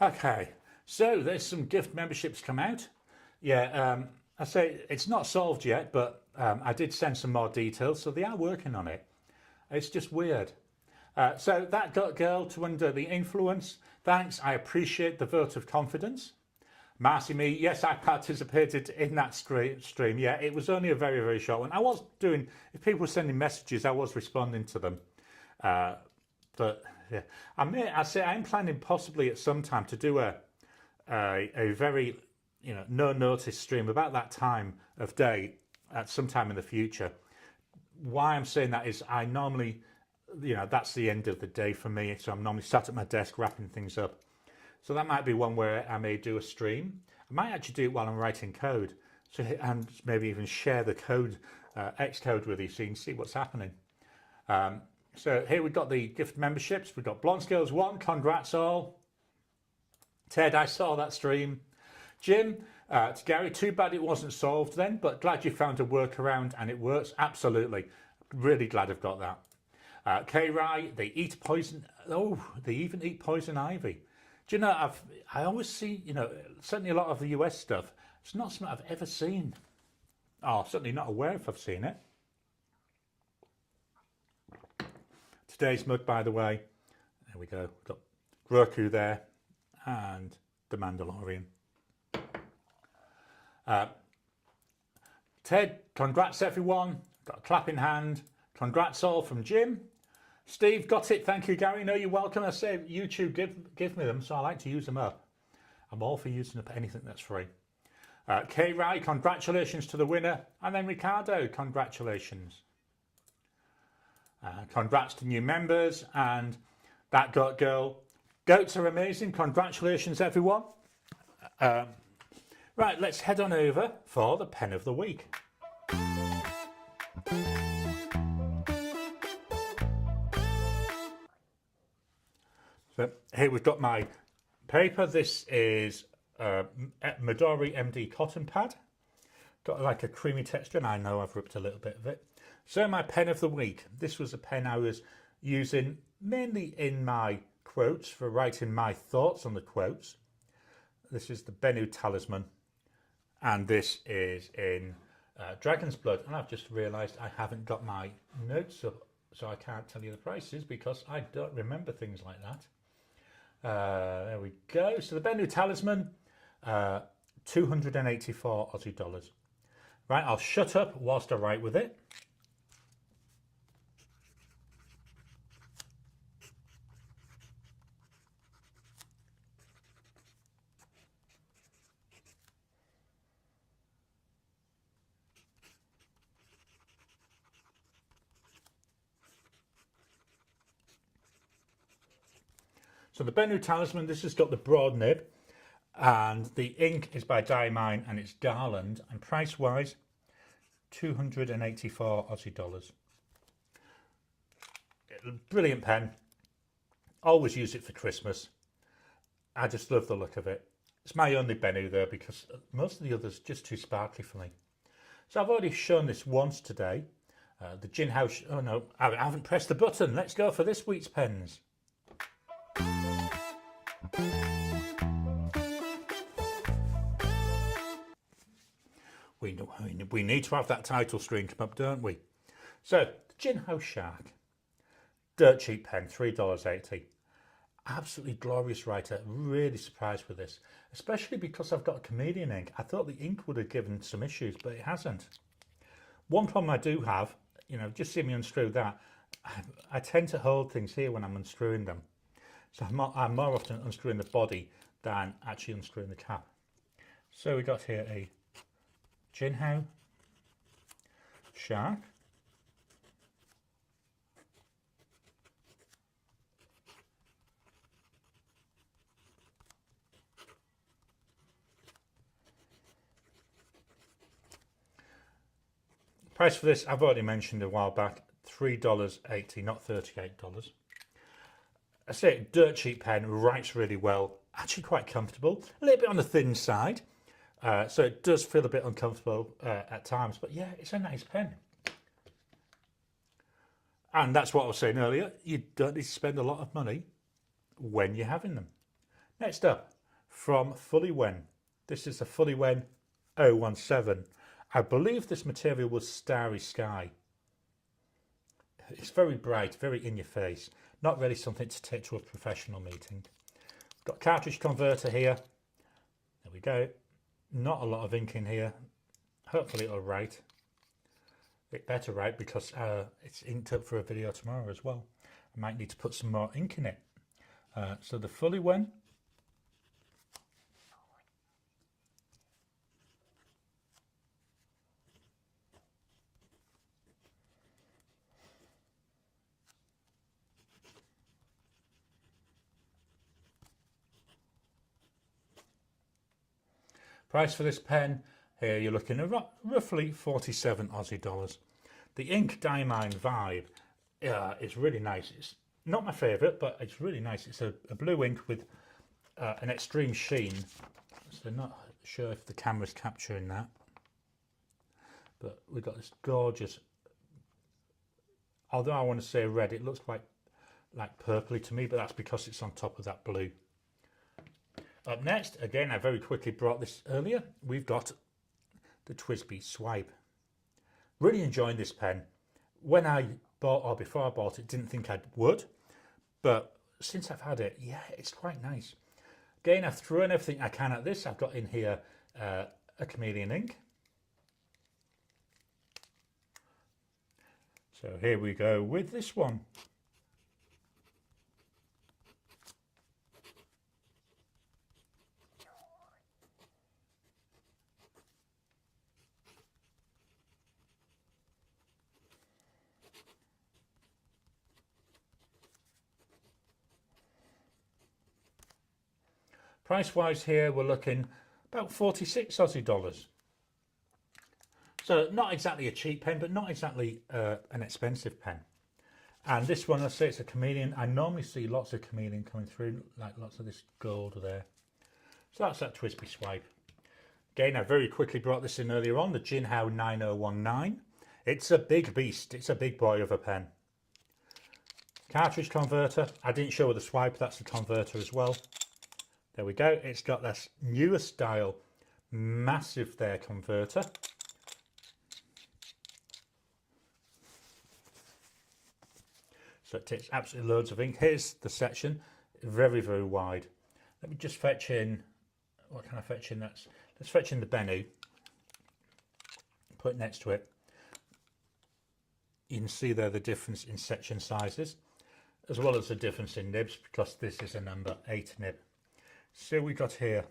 Okay, so there's some gift memberships come out. Yeah, I say it's not solved yet, but I did send some more details, so they are working on it. It's just weird. So that got girl to Under the Influence. Thanks, I appreciate the vote of confidence. Marcy Me, yes, I participated in that stream. Yeah, it was only a very, very short one. I was doing, if people were sending messages, I was responding to them. But yeah, I say I'm planning possibly at some time to do a very, no notice stream about that time of day at some time in the future. Why I'm saying that is I normally, that's the end of the day for me. So I'm normally sat at my desk wrapping things up. So that might be one where I may do a stream. I might actually do it while I'm writing code. So, and maybe even share the code, Xcode with you so you can see what's happening. So here we've got the gift memberships. We've got Blonde Scales 1, congrats all. Ted, I saw that stream. Jim, to Gary, too bad it wasn't solved then, but glad you found a workaround and it works. Absolutely. Really glad I've got that. K. Rai, they eat poison. Oh, they even eat poison ivy. Do you know, I always see, certainly a lot of the US stuff. It's not something I've ever seen. Oh, certainly not aware if I've seen it. Today's mug, by the way. There we go. We've got Roku there and the Mandalorian. Ted, congrats everyone. Got a clap in hand. Congrats all from Jim. Steve, got it. Thank you, Gary. No, you're welcome. I say YouTube, give me them, so I like to use them up. I'm all for using up anything that's free. K. Rai, congratulations to the winner. And then Ricardo, congratulations. Congrats to new members. And that got girl. Goats are amazing. Congratulations, everyone. Right, let's head on over for the pen of the week. So here we've got my paper. This is Midori MD cotton pad. Got like a creamy texture, and I know I've ripped a little bit of it. So my pen of the week. This was a pen I was using mainly in my quotes for writing my thoughts on the quotes. This is the Bennu Talisman, and this is in Dragon's Blood. And I've just realised I haven't got my notes up, so I can't tell you the prices because I don't remember things like that. There we go. So the Bennu Talisman, 284 Aussie dollars. Right, I'll shut up whilst I write with it. So the Bennu Talisman, this has got the broad nib, and the ink is by Diamine and it's Garland, and price wise 284 Aussie dollars. Brilliant pen, always use it for Christmas. I just love the look of it. It's my only Bennu though, because most of the others are just too sparkly for me. So I've already shown this once today. The Gin House, oh no, I haven't pressed the button. Let's go for this week's pens. We need to have that title screen come up, don't we? So, the Gin House Shark. Dirt cheap pen, $3.80. Absolutely glorious writer. Really surprised with this. Especially because I've got a chameleon ink. I thought the ink would have given some issues, but it hasn't. One problem I do have, just see me unscrew that. I tend to hold things here when I'm unscrewing them. So I'm more often unscrewing the body than actually unscrewing the cap. So we got here a Gin House Shark. Price for this, I've already mentioned a while back, $3.80, not $38. I say dirt cheap pen, writes really well, actually quite comfortable, a little bit on the thin side, so it does feel a bit uncomfortable at times, but yeah, it's a nice pen. And that's what I was saying earlier, you don't need to spend a lot of money when you're having them. Next up, from Fully Wen. This is the Fully Wen 017. I believe this material was Starry Sky. It's very bright, very in your face. Not really something to take to a professional meeting. Got cartridge converter here. There we go. Not a lot of ink in here. Hopefully it'll write. It better write because it's inked up for a video tomorrow as well. I might need to put some more ink in it. So the Fully Wen. Price for this pen, here you're looking at roughly 47 Aussie dollars. The ink Diamine Vibe is really nice. It's not my favourite, but it's really nice. It's a blue ink with an extreme sheen. So not sure if the camera's capturing that. But we've got this gorgeous, although I want to say red, it looks like purpley to me, but that's because it's on top of that blue. Up next, again, I very quickly brought this earlier, we've got the TWSBI Swipe. Really enjoying this pen. When I bought, or before I bought it, didn't think I would, but since I've had it, yeah, it's quite nice. Again, I've thrown everything I can at this. I've got in here a chameleon ink. So here we go with this one. Price wise here we're looking about 46 Aussie dollars. So not exactly a cheap pen, but not exactly an expensive pen. And this one, I say it's a chameleon. I normally see lots of chameleon coming through, like lots of this gold there. So that's that TWSBI Swipe. Again, I very quickly brought this in earlier on, the Jinhao 9019. It's a big beast. It's a big boy of a pen. Cartridge converter. I didn't show the swipe. That's the converter as well. There we go. It's got this newer style, massive there converter. So it takes absolutely loads of ink. Here's the section, very, very wide. Let me just fetch in, what can I fetch in? Let's fetch in the Bennu. Put it next to it. You can see there the difference in section sizes, as well as the difference in nibs, because this is a number 8 nib. So we got here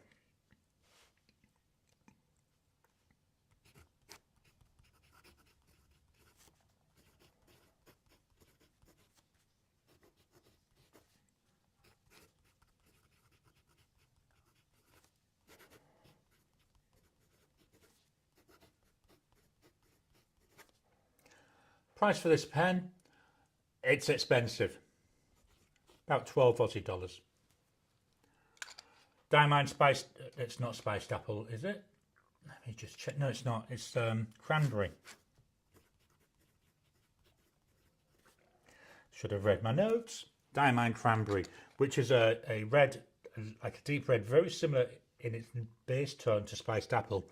price for this pen. It's expensive, about 12 Aussie dollars. Diamine spiced, it's not spiced apple, is it? Let me just check. No, it's not. It's cranberry. Should have read my notes. Diamine cranberry, which is a red, like a deep red, very similar in its base tone to spiced apple.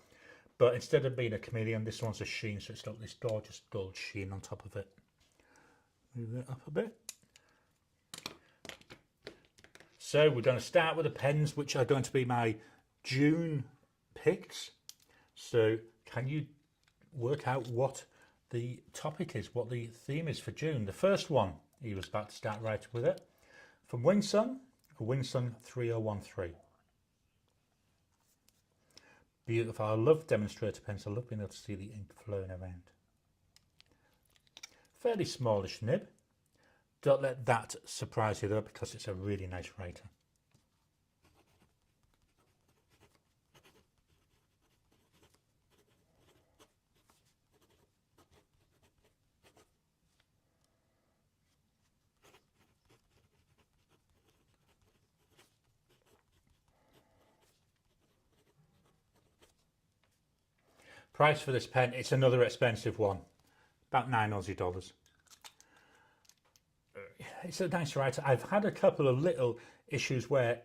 But instead of being a chameleon, this one's a sheen, so it's got this gorgeous gold sheen on top of it. Move it up a bit. So we're going to start with the pens, which are going to be my June picks. So can you work out what the topic is, what the theme is for June? The first one, he was about to start writing with it. From Wingsun, a Wingsun 3013. Beautiful. I love demonstrator pens. I love being able to see the ink flowing around. Fairly smallish nib. Don't let that surprise you though, because it's a really nice writer. Price for this pen, it's another expensive one, about 9 Aussie dollars. It's a nice writer. I've had a couple of little issues where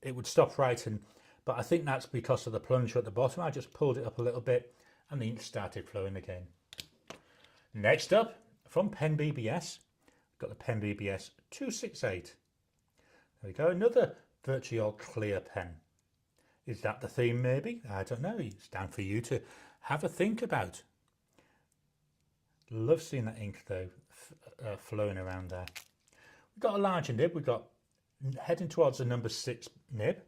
it would stop writing, but I think that's because of the plunger at the bottom. I just pulled it up a little bit and the ink started flowing again. Next up, from Pen BBS, got the Pen BBS 268. There we go, another virtually all clear pen. Is that the theme maybe? I don't know, it's down for you to have a think about. Love seeing that ink though, flowing around there. We've got a larger nib, we've got heading towards the number 6 nib.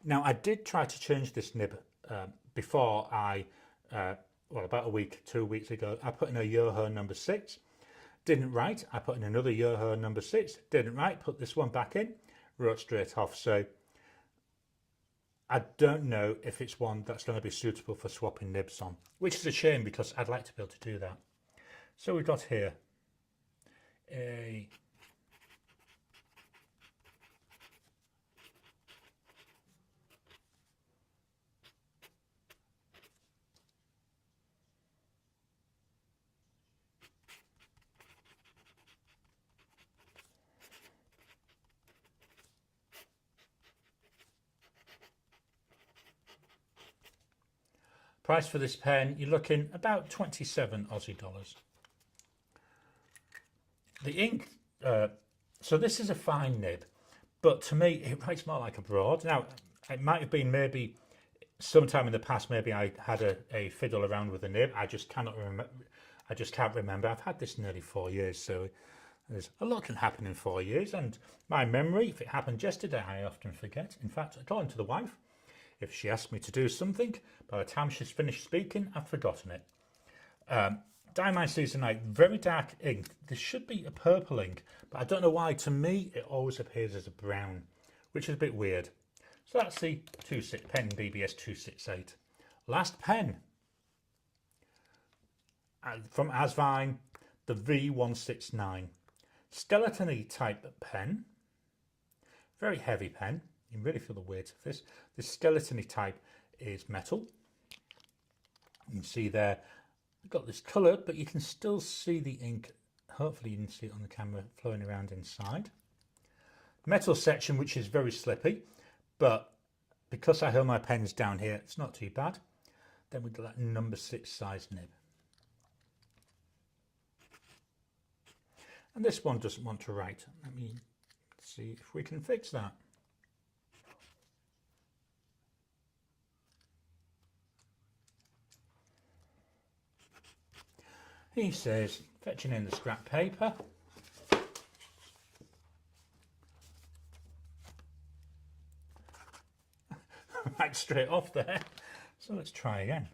Now I did try to change this nib before I, well, about a week, 2 weeks ago, I put in a Yoho number 6, didn't write. I put in another Yoho number 6, didn't write, put this one back in, wrote straight off. So I don't know if it's one that's going to be suitable for swapping nibs on, which is a shame because I'd like to be able to do that. So we've got here a price for this pen, you're looking about 27 Aussie dollars. The ink, so this is a fine nib, but to me it writes more like a broad. Now, it might have been maybe sometime in the past, maybe I had a fiddle around with a nib. I just cannot remember. I just can't remember. I've had this nearly 4 years, so there's a lot can happen in 4 years. And my memory, if it happened yesterday, I often forget. In fact, according to the wife, if she asks me to do something, by the time she's finished speaking, I've forgotten it. Diamond Seasonite, very dark ink. This should be a purple ink, but I don't know why. To me, it always appears as a brown, which is a bit weird. So that's the Pen BBS 268. Last pen from Asvine, the V169. Skeleton-y type pen. Very heavy pen. You can really feel the weight of this. The skeleton-y type is metal. You can see there, I've got this colour, but you can still see the ink. Hopefully you can see it on the camera flowing around inside. Metal section, which is very slippy, but because I hold my pens down here, it's not too bad. Then we've got that number 6 size nib. And this one doesn't want to write. Let me see if we can fix that. He says, fetching in the scrap paper. Right straight off there. So let's try again.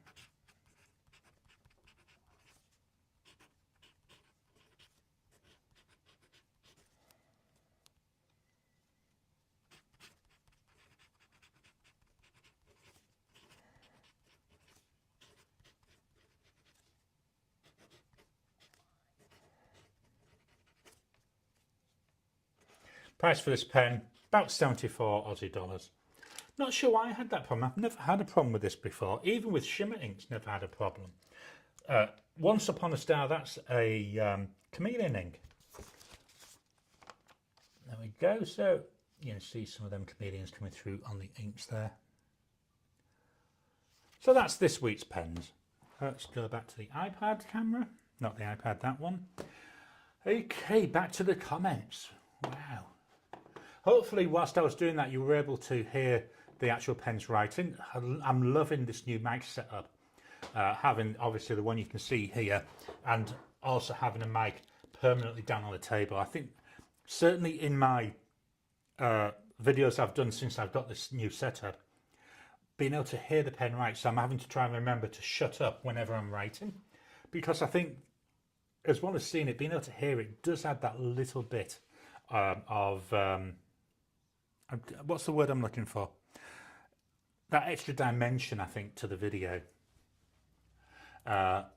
Price for this pen, about 74 Aussie dollars. Not sure why I had that problem. I've never had a problem with this before. Even with shimmer inks, never had a problem. Once Upon a Star, that's a chameleon ink. There we go. So you can see some of them chameleons coming through on the inks there. So that's this week's pens. Let's go back to the iPad camera. Not the iPad, that one. Okay, back to the comments. Wow. Hopefully, whilst I was doing that, you were able to hear the actual pens writing. I'm loving this new mic setup. Having, obviously, the one you can see here, and also having a mic permanently down on the table. I think, certainly in my videos I've done since I've got this new setup, being able to hear the pen write, so I'm having to try and remember to shut up whenever I'm writing. Because I think, as well as seeing it, being able to hear it does add that little bit what's the word I'm looking for? That extra dimension, I think, to the video. That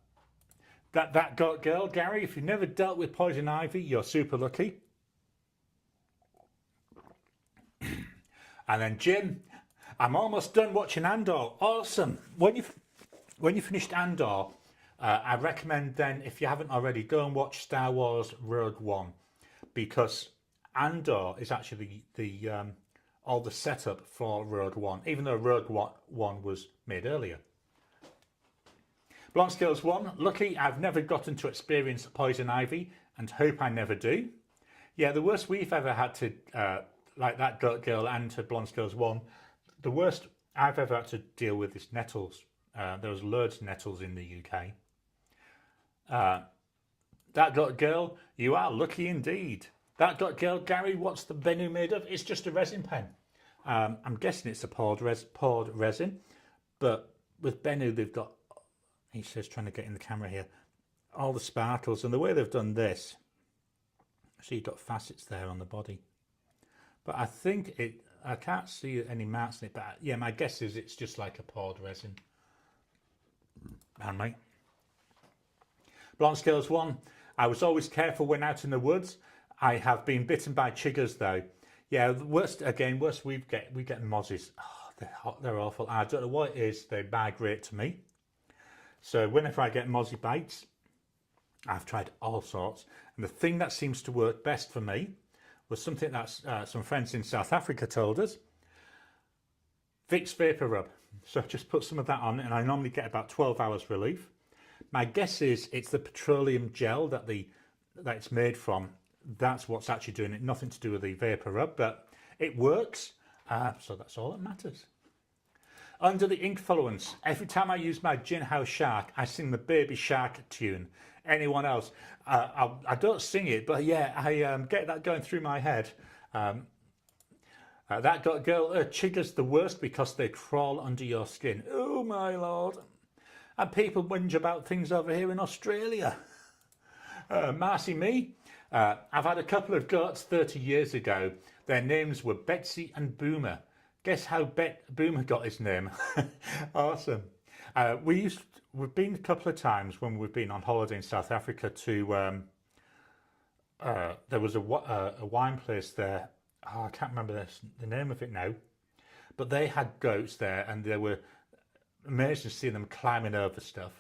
girl, Gary, if you've never dealt with poison ivy, you're super lucky. And then Jim, I'm almost done watching Andor. Awesome. When you finished Andor, I recommend then, if you haven't already, go and watch Star Wars Rogue One, because Andor is actually the all the setup for Rogue One, even though Rogue One was made earlier. Blonde Scales 1, lucky I've never gotten to experience poison ivy and hope I never do. Yeah, the worst we've ever had to, like that Goat Girl and to Blonde Scales 1, the worst I've ever had to deal with is nettles. There was loads of nettles in the UK. That Goat Girl, you are lucky indeed. That Goat Girl, Gary, what's the Bennu made of? It's just a resin pen. I'm guessing it's a poured resin, but with Bennu they've got, he says, trying to get in the camera here, all the sparkles, and the way they've done this, so you've got facets there on the body. But I think I can't see any marks in it, but yeah, my guess is it's just like a poured resin. And mate. Blonde Scales 1, I was always careful when out in the woods. I have been bitten by chiggers though. Yeah, the worst we get mozzies. Oh, they're awful. I don't know what it is, they migrate to me. So whenever I get mozzie bites, I've tried all sorts. And the thing that seems to work best for me was something that some friends in South Africa told us. Vicks Vapor Rub. So just put some of that on and I normally get about 12 hours relief. My guess is it's the petroleum gel that it's made from. That's what's actually doing it. Nothing to do with the Vapor Rub, but it works. So that's all that matters. Under the influence, every time I use my Gin House Shark, I sing the Baby Shark tune. Anyone else? I don't sing it, but yeah, I get that going through my head. That Got Girl, chiggers the worst because they crawl under your skin. Oh my lord. And people whinge about things over here in Australia. Marcy me. I've had a couple of goats 30 years ago. Their names were Betsy and Boomer. Guess how Boomer got his name? Awesome. We've been a couple of times when we've been on holiday in South Africa to, there was a wine place there. Oh, I can't remember the name of it now. But they had goats there and they were amazing to see them climbing over stuff.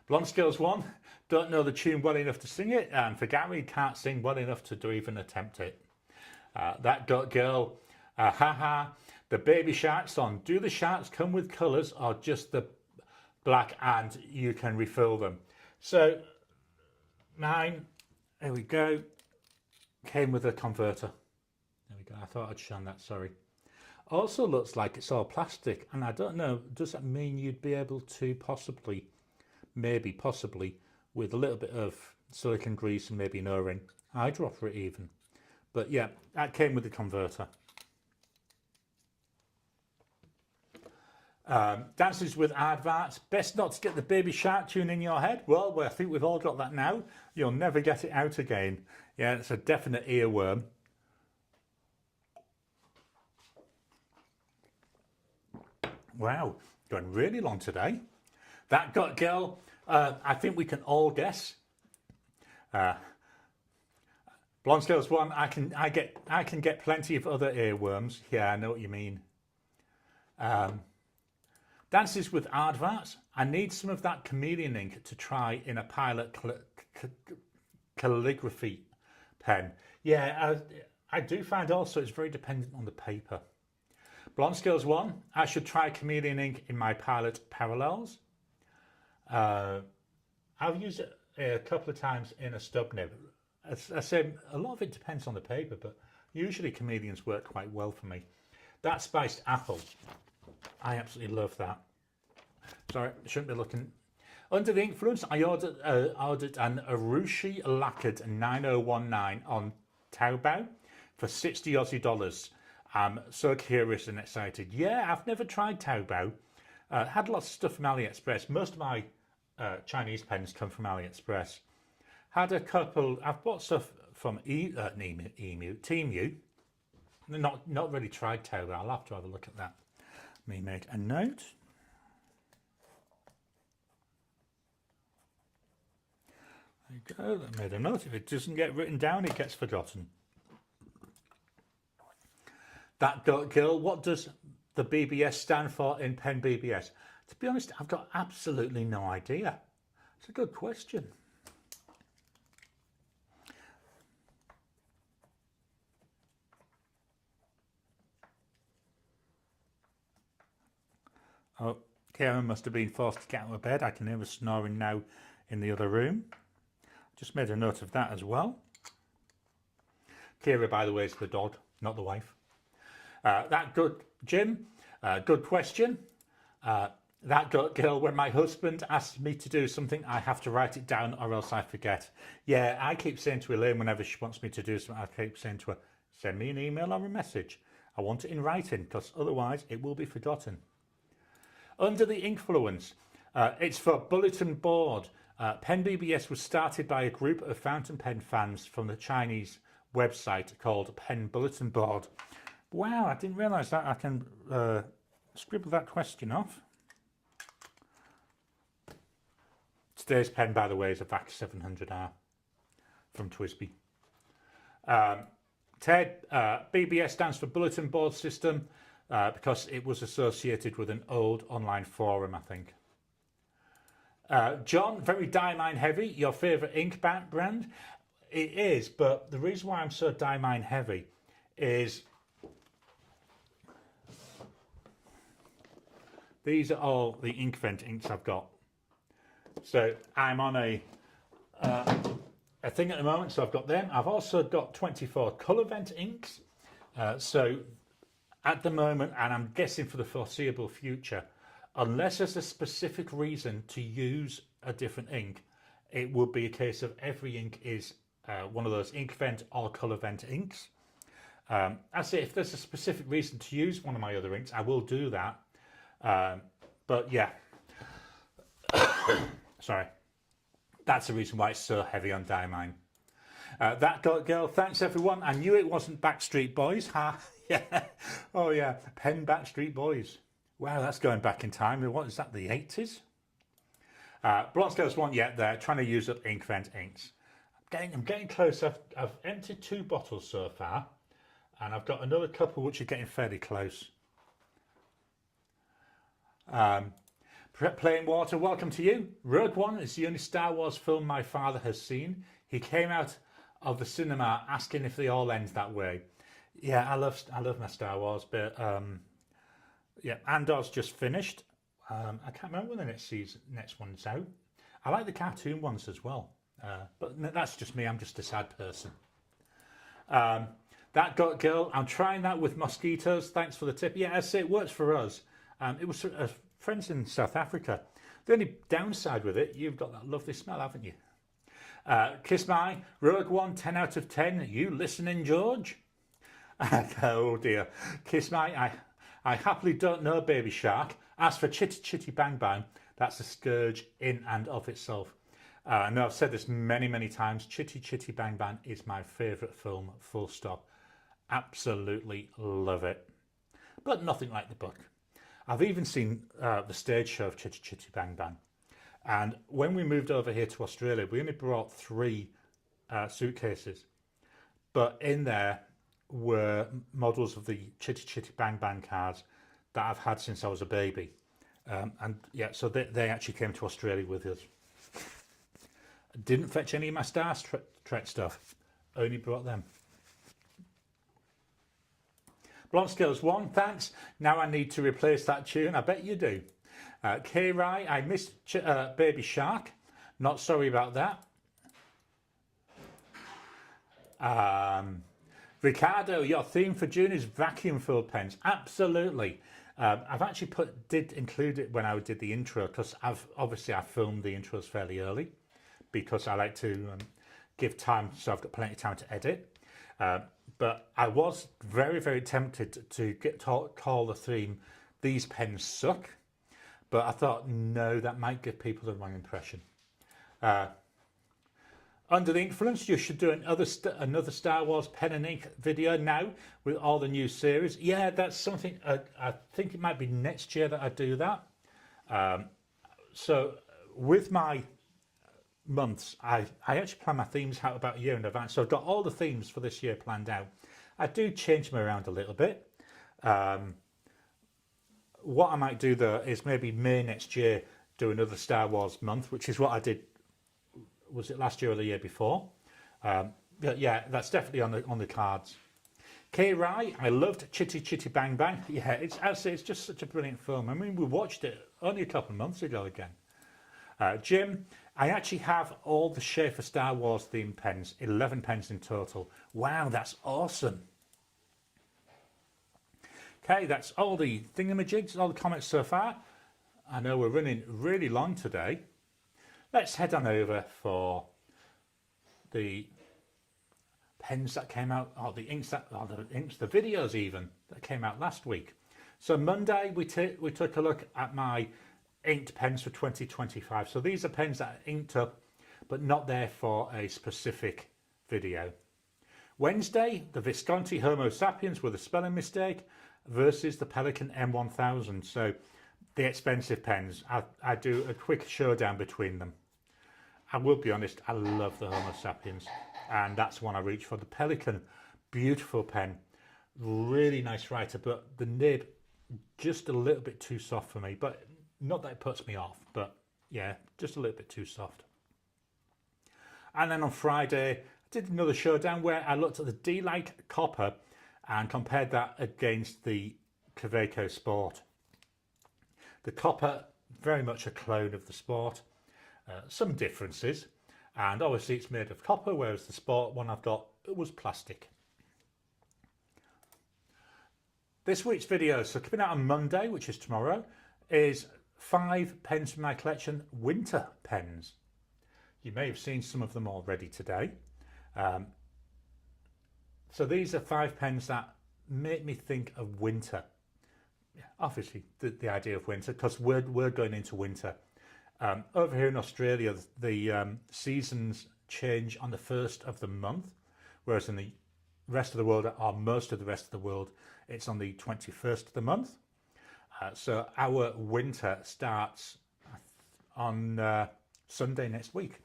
Blonde Scales 1, don't know the tune well enough to sing it, and for Garry, can't sing well enough to even attempt it. That Goat Girl, haha, the Baby Shark song. Do the sharks come with colours or just the black and you can refill them? So mine, there we go, came with a converter. There we go, I thought I'd shown that, sorry. Also looks like it's all plastic, and I don't know, does that mean you'd be able to possibly with a little bit of silicone grease and maybe an O-ring, eyedropper it even. But yeah, that came with the converter. Dances with Aardvarks. Best not to get the Baby Shark tune in your head. Well, I think we've all got that now. You'll never get it out again. Yeah, it's a definite earworm. Wow, going really long today. That Got Girl, I think we can all guess. Blonde Scales 1, I can get plenty of other earworms. Yeah, I know what you mean. Dances with Aardvarks. I need some of that chameleon ink to try in a pilot calligraphy pen. Yeah, I do find also it's very dependent on the paper. Blonde Scales 1, I should try chameleon ink in my pilot parallels. I've used it a couple of times in a stub nib. As I say, a lot of it depends on the paper, but usually chameleons work quite well for me. That spiced apple, I absolutely love that. Sorry, I shouldn't be looking. Under the influence, I ordered an Urushi lacquered 9019 on Taobao for 60 Aussie dollars. I'm so curious and excited. Yeah, I've never tried Taobao. Had lots of stuff from AliExpress. Most of my Chinese pens come from AliExpress. Had a couple. I've bought stuff from Temu. Not really tried Taobao. I'll have to have a look at that. Let me make a note. There you go. I made a note. If it doesn't get written down, it gets forgotten. That Goat Girl, what does the BBS stand for in Pen BBS? To be honest, I've got absolutely no idea. It's a good question. Oh, Karen must have been forced to get out of bed. I can hear her snoring now in the other room. Just made a note of that as well. Kira, by the way, is the dog, not the wife. That good, Jim. Good question. That girl, when my husband asks me to do something, I have to write it down or else I forget. Yeah, I keep saying to Elaine whenever she wants me to do something, I keep saying to her, send me an email or a message. I want it in writing because otherwise it will be forgotten. Under the Influence, it's for bulletin board. Pen BBS was started by a group of fountain pen fans from the Chinese website called Pen Bulletin Board. Wow, I didn't realise that. I can scribble that question off. Today's pen, by the way, is a VAC 700R from Twisby. TED, BBS stands for Bulletin Board System because it was associated with an old online forum, I think. John, very diamine heavy. Your favourite ink brand? It is, but the reason why I'm so diamine heavy is these are all the Inkvent inks I've got. So I'm on a thing at the moment, so I've got them. I've also got 24 Colourvent inks. So at the moment, and I'm guessing for the foreseeable future, unless there's a specific reason to use a different ink, it would be a case of every ink is one of those Inkvent or Colourvent inks. I say if there's a specific reason to use one of my other inks, I will do that. But yeah, sorry, that's the reason why it's so heavy on diamine. That girl, thanks everyone. I knew it wasn't Backstreet Boys. Ha, yeah. Oh yeah, Pen Backstreet Boys. Wow, that's going back in time. What is that, the 80s? Blonde Scales one yet there, trying to use up Inkvent inks. I'm getting close. I've emptied 2 bottles so far, and I've got another couple which are getting fairly close. Plain Water, welcome to you. Rogue One is the only Star Wars film my father has seen. He came out of the cinema asking if they all end that way. Yeah, I love my Star Wars, but yeah, Andor's just finished. I can't remember when the next one's out. I like the cartoon ones as well, but that's just me. I'm just a sad person. That girl, I'm trying that with mosquitoes. Thanks for the tip. Yeah, I say it works for us. It was friends in South Africa. The only downside with it, you've got that lovely smell, haven't you? Kiss my Rogue One, 10 out of 10. You listening, George? Oh dear. Kiss my, I happily don't know, Baby Shark. As for Chitty Chitty Bang Bang, that's a scourge in and of itself. I know I've said this many, many times. Chitty Chitty Bang Bang is my favourite film, full stop. Absolutely love it. But nothing like the book. I've even seen the stage show of Chitty Chitty Bang Bang. And when we moved over here to Australia, we only brought 3 suitcases. But in there were models of the Chitty Chitty Bang Bang cars that I've had since I was a baby. And yeah, so they actually came to Australia with us. Didn't fetch any of my Star Trek stuff. Only brought them. Blonde Skills 1, thanks. Now I need to replace that tune. I bet you do. K-Rai, I missed Baby Shark. Not sorry about that. Ricardo, your theme for June is vacuum filled pens. Absolutely. I've actually did include it when I did the intro because I filmed the intros fairly early because I like to give time, so I've got plenty of time to edit. But I was very, very tempted to call the theme "These Pens Suck," but I thought no, that might give people the wrong impression. Under the Influence, you should do another Star Wars pen and ink video now with all the new series. Yeah, that's something. I think it might be next year that I do that. So with my months, I actually plan my themes out about a year in advance. So I've got all the themes for this year planned out. I do change them around a little bit. What I might do though is maybe May next year do another Star Wars month, which is what I did. Was it last year or the year before? But yeah, that's definitely on the cards. Garry, I loved Chitty Chitty Bang Bang. Yeah, it's just such a brilliant film. I mean, we watched it only a couple of months ago again. Jim, I actually have all the Schaefer Star Wars themed pens, 11 pens in total. Wow, that's awesome. Okay, that's all the thingamajigs, all the comments so far. I know we're running really long today. Let's head on over for the pens that came out, or the videos even that came out last week. So Monday we took a look at my inked pens for 2025. So these are pens that are inked up but not there for a specific video. Wednesday, the Visconti Homo Sapiens with a spelling mistake versus the Pelikan M1000. So the expensive pens. I do a quick showdown between them. I will be honest, I love the Homo Sapiens, and that's one I reach for. The Pelikan, beautiful pen, really nice writer, but the nib just a little bit too soft for me. But not that it puts me off, but yeah, just a little bit too soft. And then on Friday, I did another showdown where I looked at the D-Like Copper and compared that against the Kaweco Sport. The Copper, very much a clone of the Sport. Some differences, and obviously it's made of copper, whereas the Sport one I've got was plastic. This week's video, so coming out on Monday, which is tomorrow, is 5 pens from my collection, winter pens. You may have seen some of them already today. So these are 5 pens that make me think of winter. Obviously the idea of winter, because we're going into winter. Over here in Australia, the seasons change on the 1st of the month, whereas in the rest of the world, or most of the rest of the world, it's on the 21st of the month. So our winter starts on Sunday next week.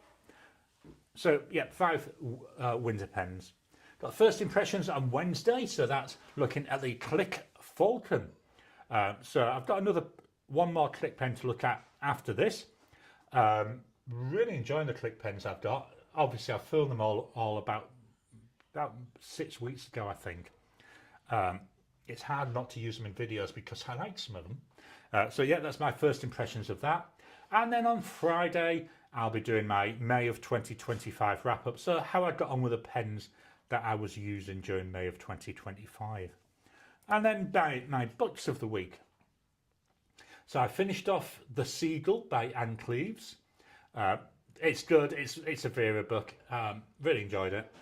So yeah, 5 winter pens. Got first impressions on Wednesday, so that's looking at the Click Falcon. So I've got one more Click pen to look at after this. Really enjoying the Click pens I've got. Obviously, I filmed them all about 6 weeks ago, I think. It's hard not to use them in videos because I like some of them. So yeah, that's my first impressions of that. And then on Friday, I'll be doing my May of 2025 wrap up. So how I got on with the pens that I was using during May of 2025. And then my books of the week. So I finished off The Seagull by Anne Cleeves. It's good. It's a Vera book. Really enjoyed it.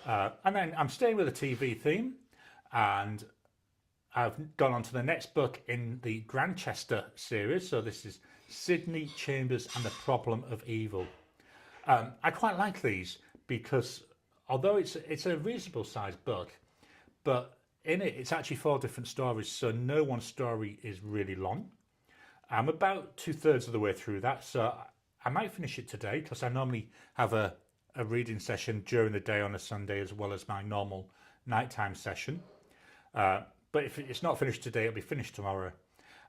And then I'm staying with a TV theme, and I've gone on to the next book in the Grantchester series. So this is Sidney Chambers and the Problem of Evil. I quite like these because although it's a reasonable sized book, but in it it's actually 4 different stories, so no one story is really long. I'm about 2/3 of the way through that, so I might finish it today because I normally have a reading session during the day on a Sunday as well as my normal nighttime session. But if it's not finished today, it'll be finished tomorrow.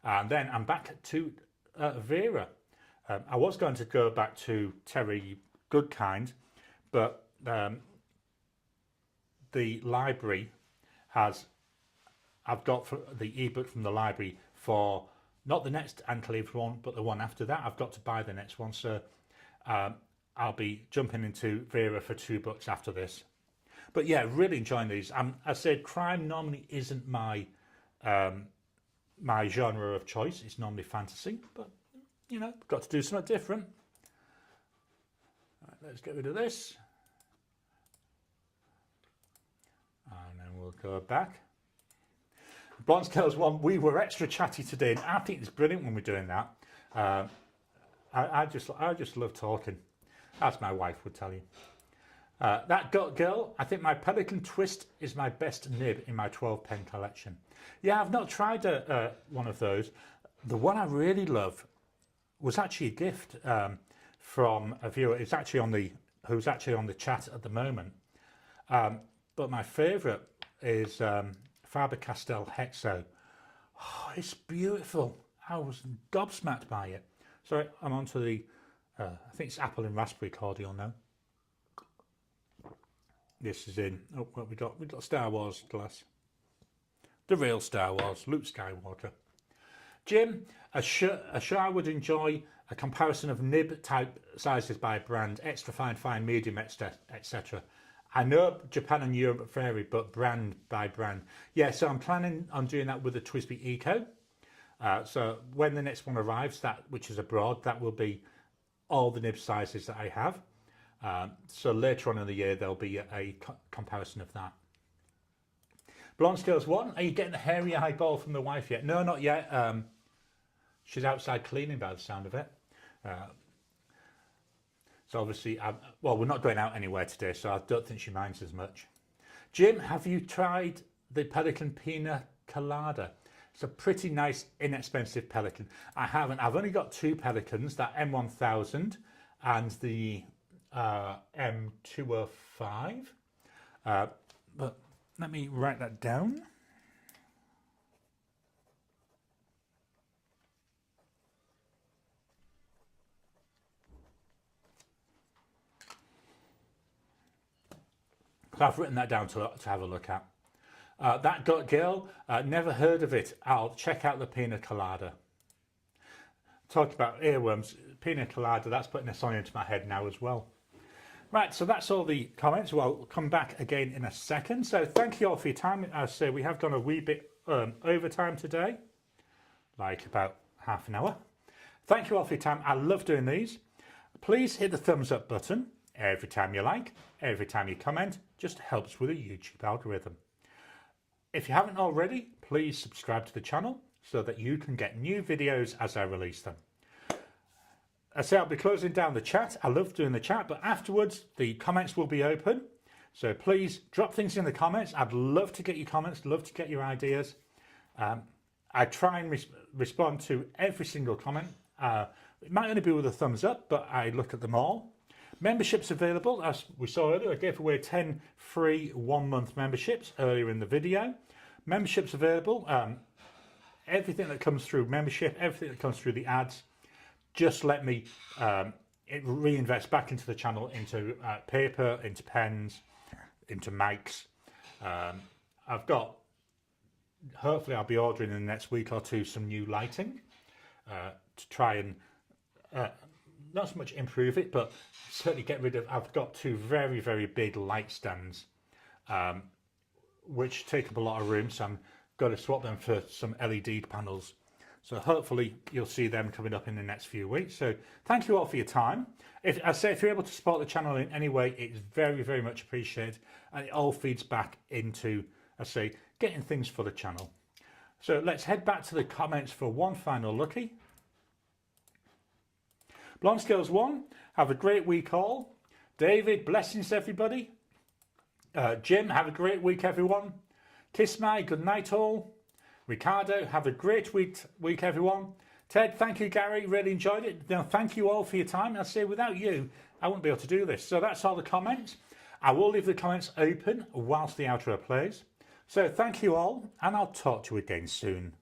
And then I'm back to Vera. I was going to go back to Terry Goodkind, but the library I've got the ebook from the library for not the next Anne Cleeves one, but the one after that. I've got to buy the next one, so I'll be jumping into Vera for 2 books after this. But yeah, really enjoying these. I said crime normally isn't my my genre of choice. It's normally fantasy, but you know, got to do something different. Right, let's get rid of this, and then we'll go back. Bronze Tales one, we were extra chatty today, and I think it's brilliant when we're doing that. I just love talking, as my wife would tell you. That Got Girl, I think my Pelikan Twist is my best nib in my 12 pen collection. Yeah, I've not tried one of those. The one I really love was actually a gift from a viewer. It's actually who's actually on the chat at the moment. But my favourite is Faber-Castell Hexo. Oh, it's beautiful. I was gobsmacked by it. Sorry, I'm on to the, I think it's apple and raspberry cordial now. this is in. Oh, what we got? We've got Star Wars glass. The real Star Wars, Luke Skywalker. Jim, a sure I would enjoy a comparison of nib type sizes by brand, extra fine, medium, etc. I know Japan and Europe vary, but brand by brand. Yeah, so I'm planning on doing that with the TWSBI Eco. So when the next one arrives, which is abroad, that will be all the nib sizes that I have. So later on in the year, there'll be a comparison of that. Blonde Scales 1, are you getting the hairy eyeball from the wife yet? No, not yet. She's outside cleaning by the sound of it. So obviously, well, we're not going out anywhere today, so I don't think she minds as much. Jim, have you tried the Pelican Pina Colada? It's a pretty nice, inexpensive Pelican. I haven't. I've only got two Pelicans, that M1000 and the M205. But let me write that down. So I've written that down to have a look at. That Got Girl, never heard of it. I'll check out the Pina Colada. Talked about earworms, Pina Colada, that's putting a song into my head now as well. Right, so that's all the comments. Well, we'll come back again in a second. So thank you all for your time. As I say, we have gone a wee bit overtime today, like about half an hour. Thank you all for your time. I love doing these. Please hit the thumbs up button every time you like, every time you comment. Just helps with the YouTube algorithm. If you haven't already, please subscribe to the channel so that you can get new videos as I release them. I say I'll be closing down the chat. I love doing the chat, but afterwards the comments will be open. So please drop things in the comments. I'd love to get your comments, love to get your ideas. I try and respond to every single comment. It might only be with a thumbs up, but I look at them all. Memberships available, as we saw earlier. I gave away 10 free 1-month memberships earlier in the video. Memberships available. Everything that comes through membership, everything that comes through the ads, just let me reinvest back into the channel, into paper, into pens, into mics. I've got, hopefully I'll be ordering in the next week or two some new lighting to try and not so much improve it, but certainly get rid of. I've got two very, very big light stands which take up a lot of room, so I'm going to swap them for some LED panels. So hopefully you'll see them coming up in the next few weeks. So thank you all for your time. If you're able to support the channel in any way, it's very, very much appreciated, and it all feeds back into, getting things for the channel. So let's head back to the comments for one final looky. Blonde Scales 1, have a great week all. David, blessings everybody. Jim, have a great week everyone. Kiss my, good night all. Ricardo, have a great week everyone. Ted, thank you Gary, really enjoyed it. Now, thank you all for your time. I say without you, I wouldn't be able to do this. So that's all the comments. I will leave the comments open whilst the outro plays. So thank you all, and I'll talk to you again soon.